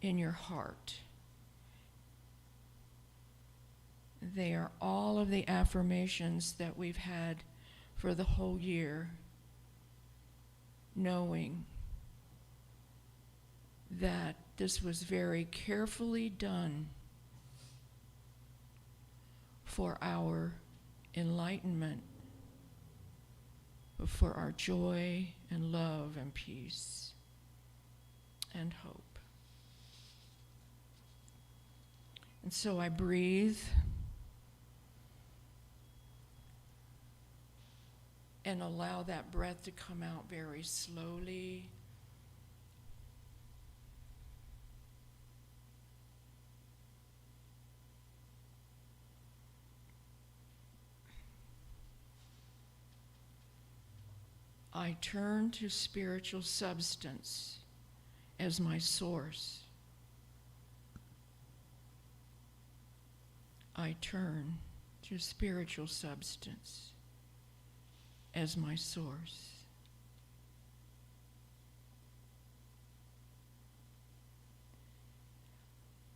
in your heart. They are all of the affirmations that we've had for the whole year, knowing that this was very carefully done for our enlightenment, for our joy and love and peace and hope. And so I breathe and allow that breath to come out very slowly. I turn to spiritual substance as my source. I turn to spiritual substance as my source.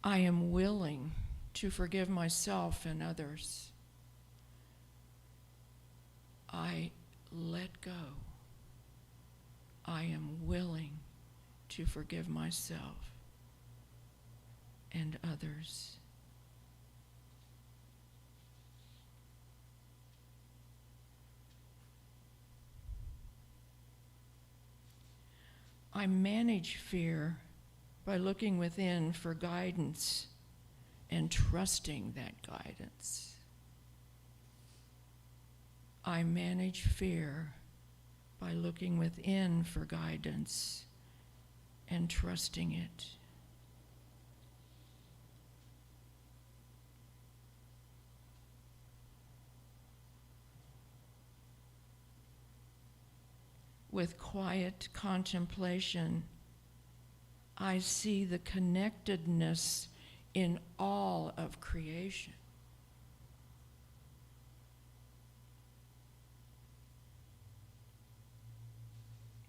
I am willing to forgive myself and others. I let go. I am willing to forgive myself and others. I manage fear by looking within for guidance and trusting that guidance. I manage fear by looking within for guidance and trusting it. With quiet contemplation, I see the connectedness in all of creation.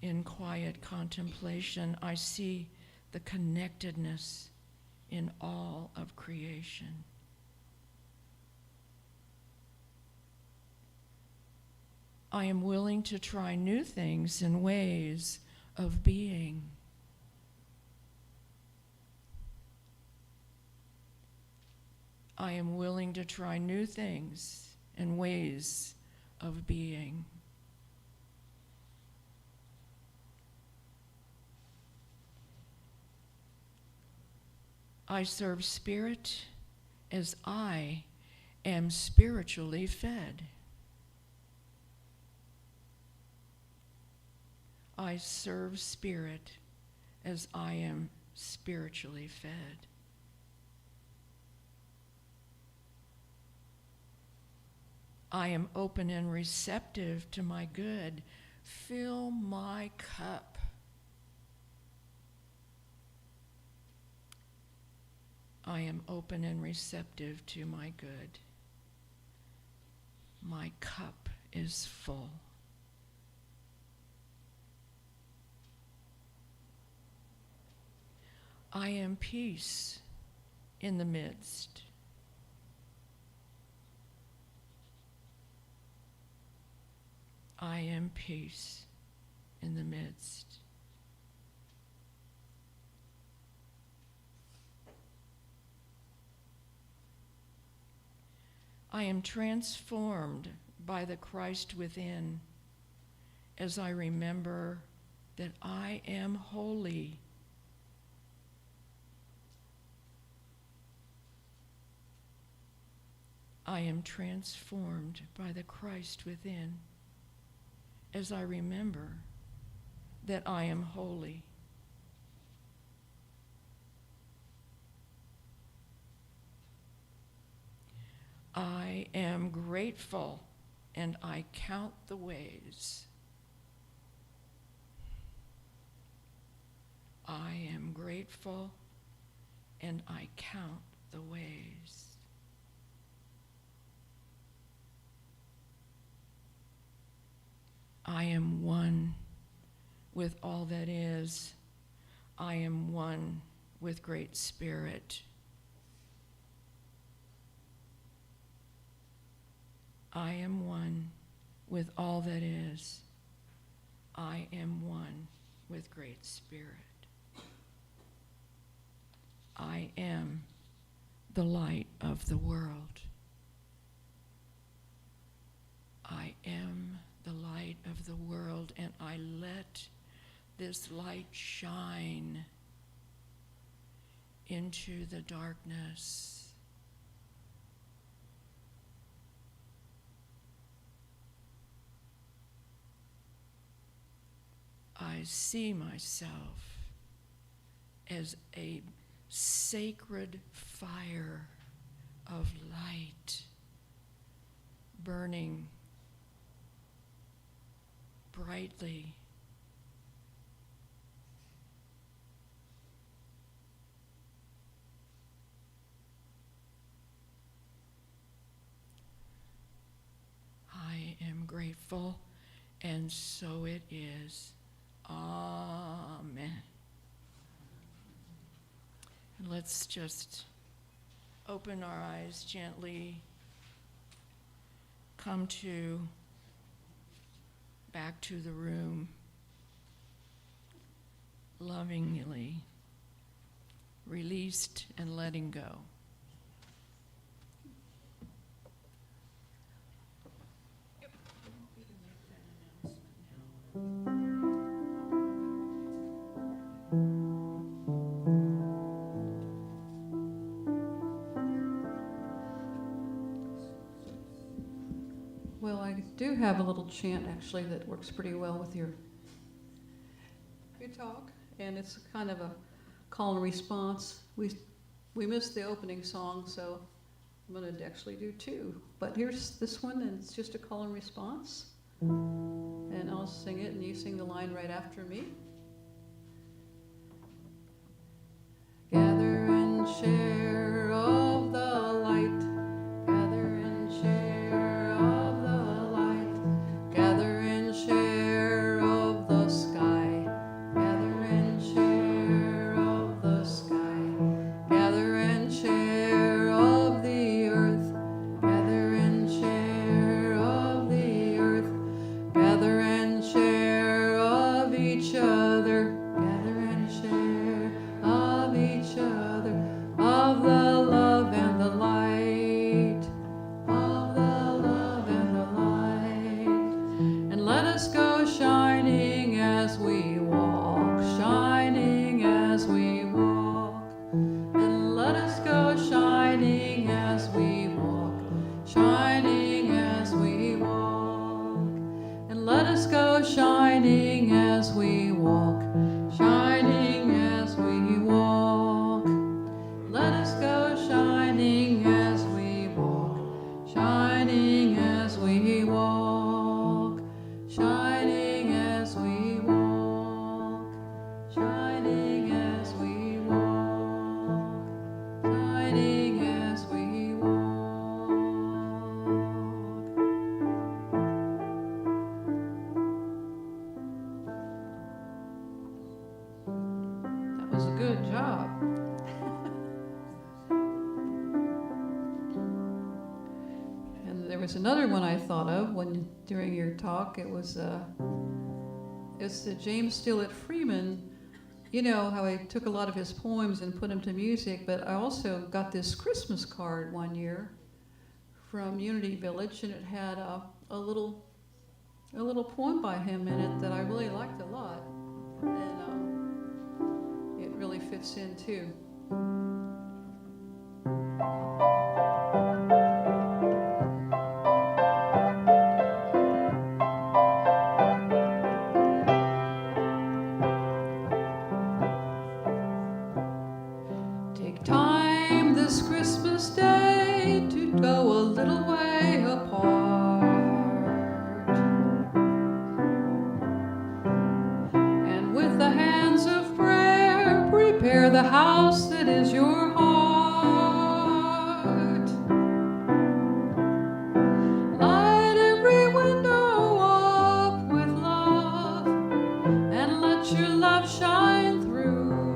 In quiet contemplation, I see the connectedness in all of creation. I am willing to try new things and ways of being. I am willing to try new things and ways of being. I serve Spirit as I am spiritually fed. I serve Spirit as I am spiritually fed. I am open and receptive to my good. Fill my cup. I am open and receptive to my good. My cup is full. I am peace in the midst. I am peace in the midst. I am transformed by the Christ within as I remember that I am holy. I am transformed by the Christ within as I remember that I am holy. I am grateful and I count the ways. I am grateful and I count the ways. I am one with all that is. I am one with Great Spirit. I am one with all that is. I am one with Great Spirit. I am the light of the world. I am the light of the world, and I let this light shine into the darkness. I see myself as a sacred fire of light burning brightly. I am grateful, and so it is. Amen. And let's just open our eyes gently, come back to the room, lovingly released and letting go. Well, I do have a little chant actually that works pretty well with your talk, and it's kind of a call and response. We missed the opening song, so I'm going to actually do two. But here's this one, and it's just a call and response. And I'll sing it, and you sing the line right after me. Gather and share of the light. Gather and share of the light. Gather and share of the sky. Gather and share of the sky. Gather and share of the earth. Gather and share of the earth. Gather and share of each other. Gather and share of each other. Of the love and the light. Of the love and the light. And let us go shining as we walk. Shining as we walk. And let us go shining as we walk. Shining as we walk. And let us go shining as we walk, shining as we walk. Let us go shining as we walk, shining as we walk, shining as we walk, shining as we walk, shining as we walk. That was a good job. And there was another one I thought of when during your talk. It's the James Stillett Freeman. You know how I took a lot of his poems and put them to music, but I also got this Christmas card one year from Unity Village, and it had a little poem by him in it that I really liked a lot, and it really fits in too. Take time this Christmas day to go a little way apart, and with the hands of prayer prepare the house that is your heart. Light every window up with love, and let your love shine through,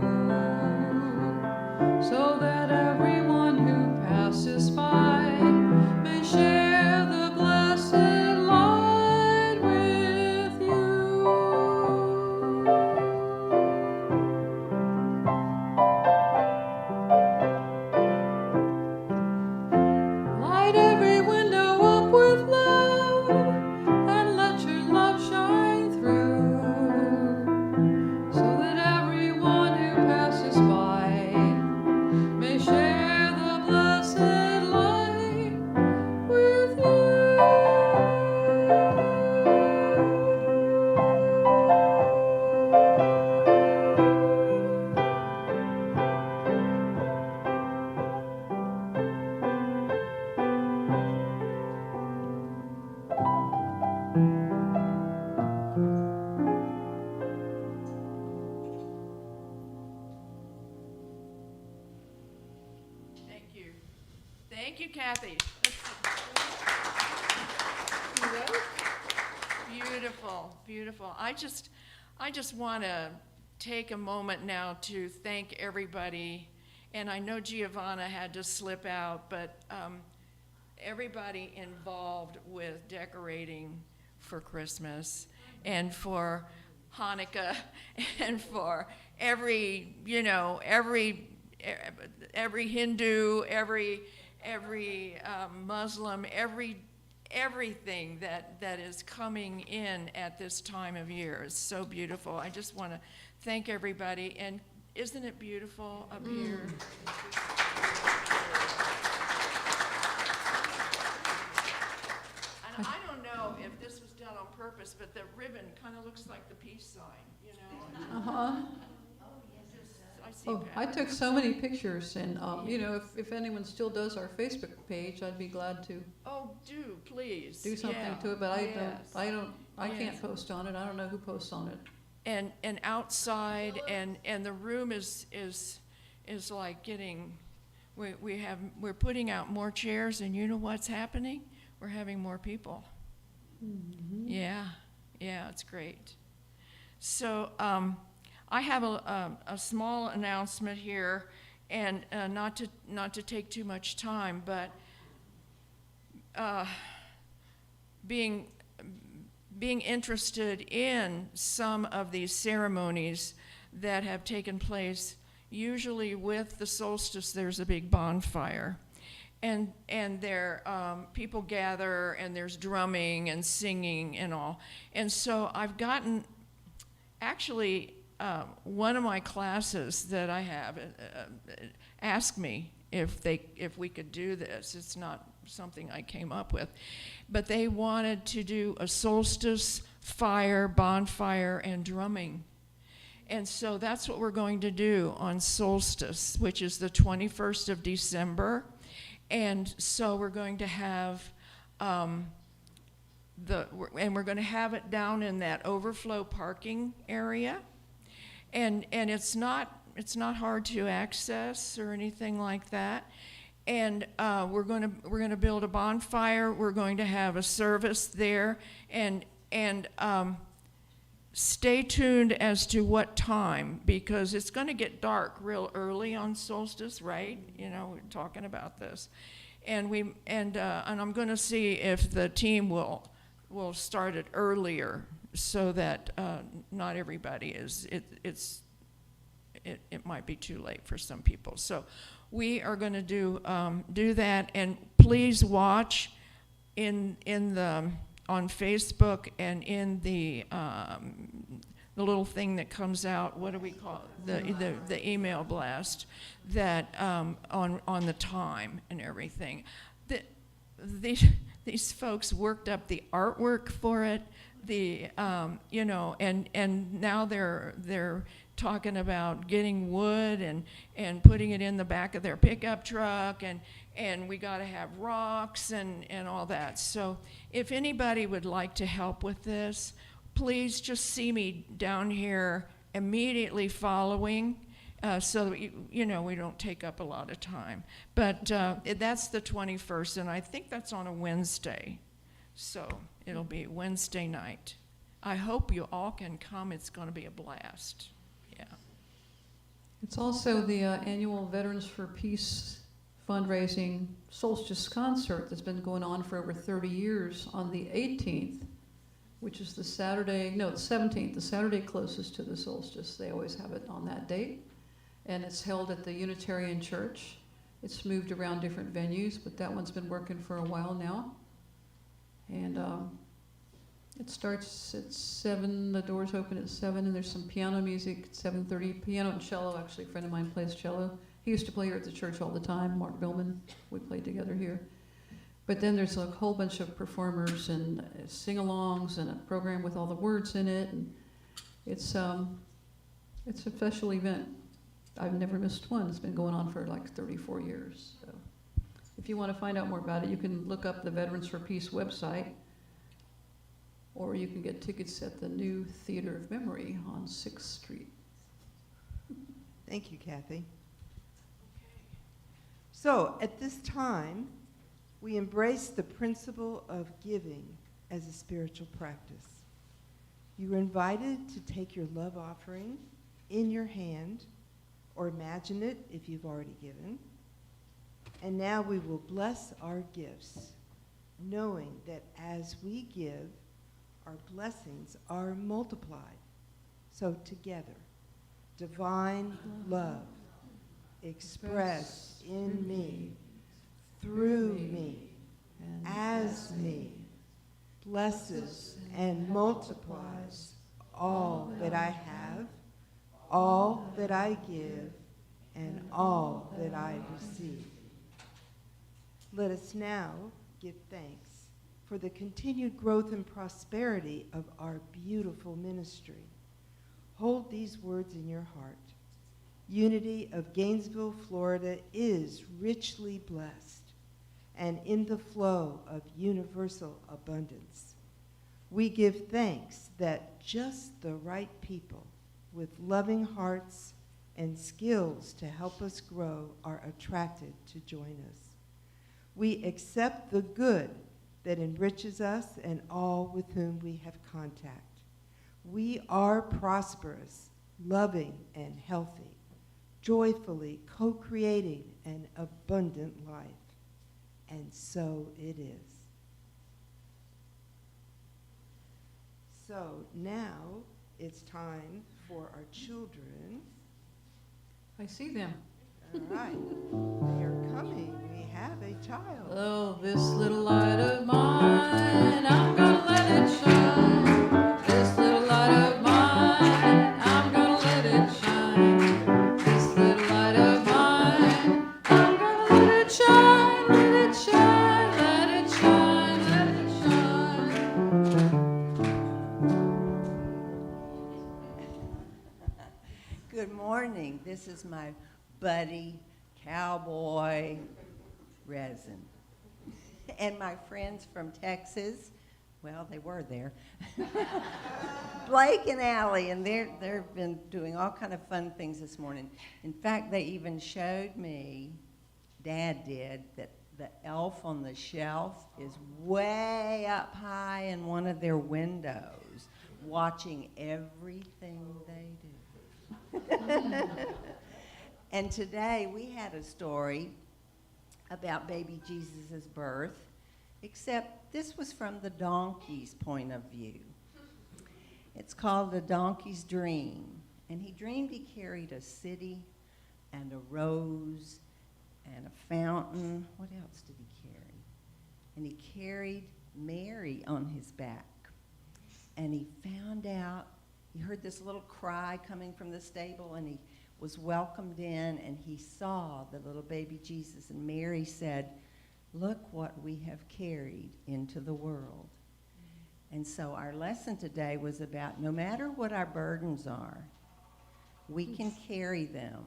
so that everyone who passes by may share the blessed light with you. Light every window up with love, and let your love shine through, so that everyone who passes by may share the blessed light with you. Thank you. Thank you, Kathy. Beautiful, beautiful. I just want to take a moment now to thank everybody. And I know Giovanna had to slip out, but everybody involved with decorating for Christmas and for Hanukkah and for every Hindu, every Muslim, everything that is coming in at this time of year is so beautiful. I just want to thank everybody, and isn't it beautiful up here? And I don't know purpose, but the ribbon kind of looks like the peace sign, you know? Uh-huh. I see Oh, I Pat. took so many pictures, and, you know, if anyone still does our Facebook page, I'd be glad to Oh, do, please. do something Yeah. to it, but Yes. I Yes. can't post on it. I don't know who posts on it. And outside, and the room is like getting, we're putting out more chairs, and you know what's happening? We're having more people. Mm-hmm. Yeah, it's great. So I have a small announcement here, and not to take too much time, but being interested in some of these ceremonies that have taken place, usually with the solstice, there's a big bonfire. And there, people gather, and there's drumming and singing and all. And so I've gotten, actually, one of my classes that I have asked me if we could do this. It's not something I came up with, but they wanted to do a solstice fire, bonfire, and drumming. And so that's what we're going to do on solstice, which is the 21st of December. And so we're going to have we're going to have it down in that overflow parking area, and it's not hard to access or anything like that. And we're going to build a bonfire. We're going to have a service there, and stay tuned as to what time, because it's going to get dark real early on solstice, right? You know, we're talking about this, and I'm going to see if the team will start it earlier, so that not everybody is. It might be too late for some people. So we are going to do that, and please watch in the on Facebook and in the little thing that comes out. What do we call it? The email blast that on the time and everything. These folks worked up the artwork for it. You know, and now they're talking about getting wood and putting it in the back of their pickup truck, and we got to have rocks and all that. So if anybody would like to help with this, please just see me down here immediately following, so that you know, we don't take up a lot of time. But that's the 21st, and I think that's on a Wednesday. So it'll be Wednesday night. I hope you all can come. It's going to be a blast. Yeah. It's also the annual Veterans for Peace fundraising solstice concert that's been going on for over 30 years on the 18th, which is the 17th, the Saturday closest to the solstice. They always have it on that date. And it's held at the Unitarian Church. It's moved around different venues, but that one's been working for a while now. And it starts at 7, the doors open at 7, and there's some piano music at 7:30. Piano and cello, actually, a friend of mine plays cello. He used to play here at the church all the time, Mark Billman. We played together here. But then there's a whole bunch of performers and sing-alongs and a program with all the words in it. And it's a special event. I've never missed one. It's been going on for like 34 years. So if you want to find out more about it, you can look up the Veterans for Peace website, or you can get tickets at the new Theater of Memory on 6th Street. Thank you, Kathy. So at this time, we embrace the principle of giving as a spiritual practice. You are invited to take your love offering in your hand, or imagine it if you've already given. And now we will bless our gifts, knowing that as we give, our blessings are multiplied. So together, divine love expressed in me, through me, as me, blesses and multiplies all that I have, all that I give, and all that I receive. Let us now give thanks for the continued growth and prosperity of our beautiful ministry. Hold these words in your heart. Unity of Gainesville, Florida is richly blessed and in the flow of universal abundance. We give thanks that just the right people with loving hearts and skills to help us grow are attracted to join us. We accept the good that enriches us and all with whom we have contact. We are prosperous, loving, and healthy, joyfully co-creating an abundant life. And so it is. So now it's time for our children. I see them. All right, they are coming. We have a child. Oh, this little light of mine, I'm gonna let it shine. This little light of mine, I'm gonna let it shine. This little light of mine, I'm gonna let it shine, let it shine, let it shine, let it shine. Good morning. This is my buddy, cowboy, Resin. And my friends from Texas, well, they were there. Blake and Allie, and they've been doing all kind of fun things this morning. In fact, they even showed me, Dad did, that the elf on the shelf is way up high in one of their windows, watching everything they do. And today we had a story about baby Jesus' birth, except this was from the donkey's point of view. It's called The Donkey's Dream. And he dreamed he carried a city and a rose and a fountain. What else did he carry? And he carried Mary on his back. And he found out, he heard this little cry coming from the stable, and he was welcomed in, and he saw the little baby Jesus, and Mary said, "Look what we have carried into the world." And so our lesson today was about no matter what our burdens are, we can carry them.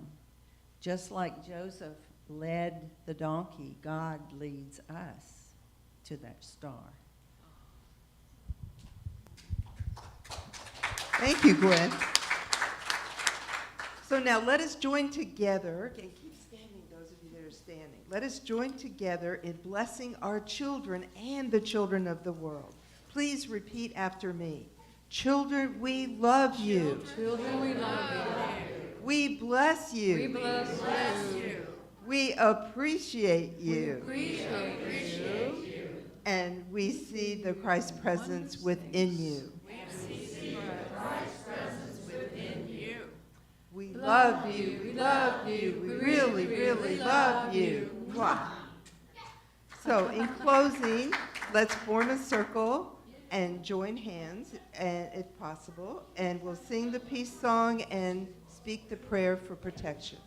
Just like Joseph led the donkey, God leads us to that star. Thank you, Gwen. So now let us join together, and keep standing, those of you that are standing. Let us join together in blessing our children and the children of the world. Please repeat after me. Children, we love you. Children, we love We bless you. We you. bless you. We appreciate you. Appreciate you. And we see the Christ presence within you. We love you, we love you, we really, really love you. Mwah. So in closing, let's form a circle and join hands, and if possible, and we'll sing the peace song and speak the prayer for protection.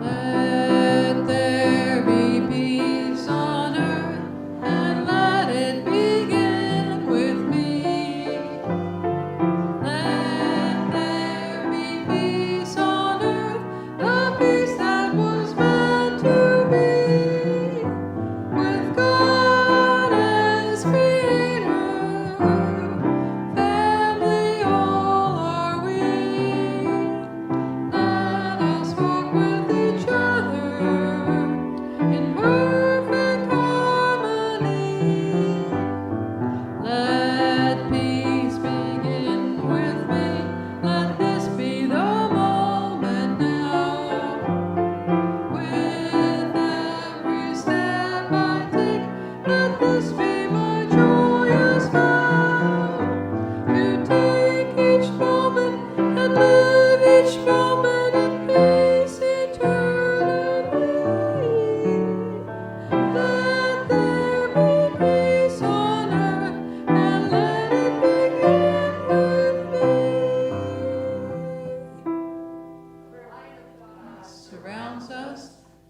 Let there be peace on earth, and let it begin with me. Let there be peace on earth, the peace that was meant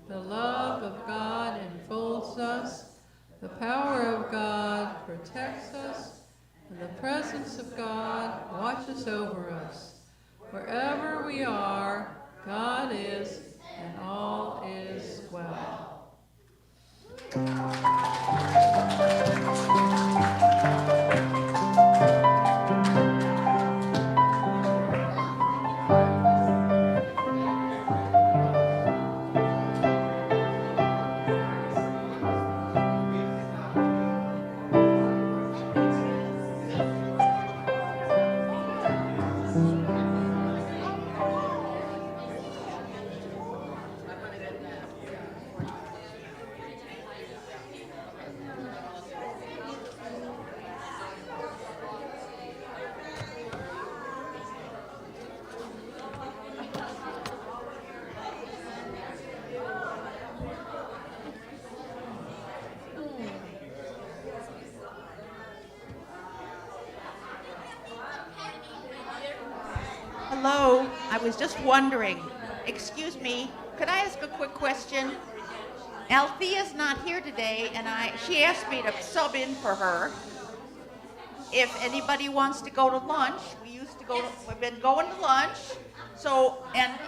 The love of God enfolds us. The power of God protects us. And the presence of God watches over us. Wherever we are, God is, and all is well. Hello, I was just wondering, excuse me, could I ask a quick question? Althea's not here today, and she asked me to sub in for her. If anybody wants to go to lunch, we've been going to lunch, so, and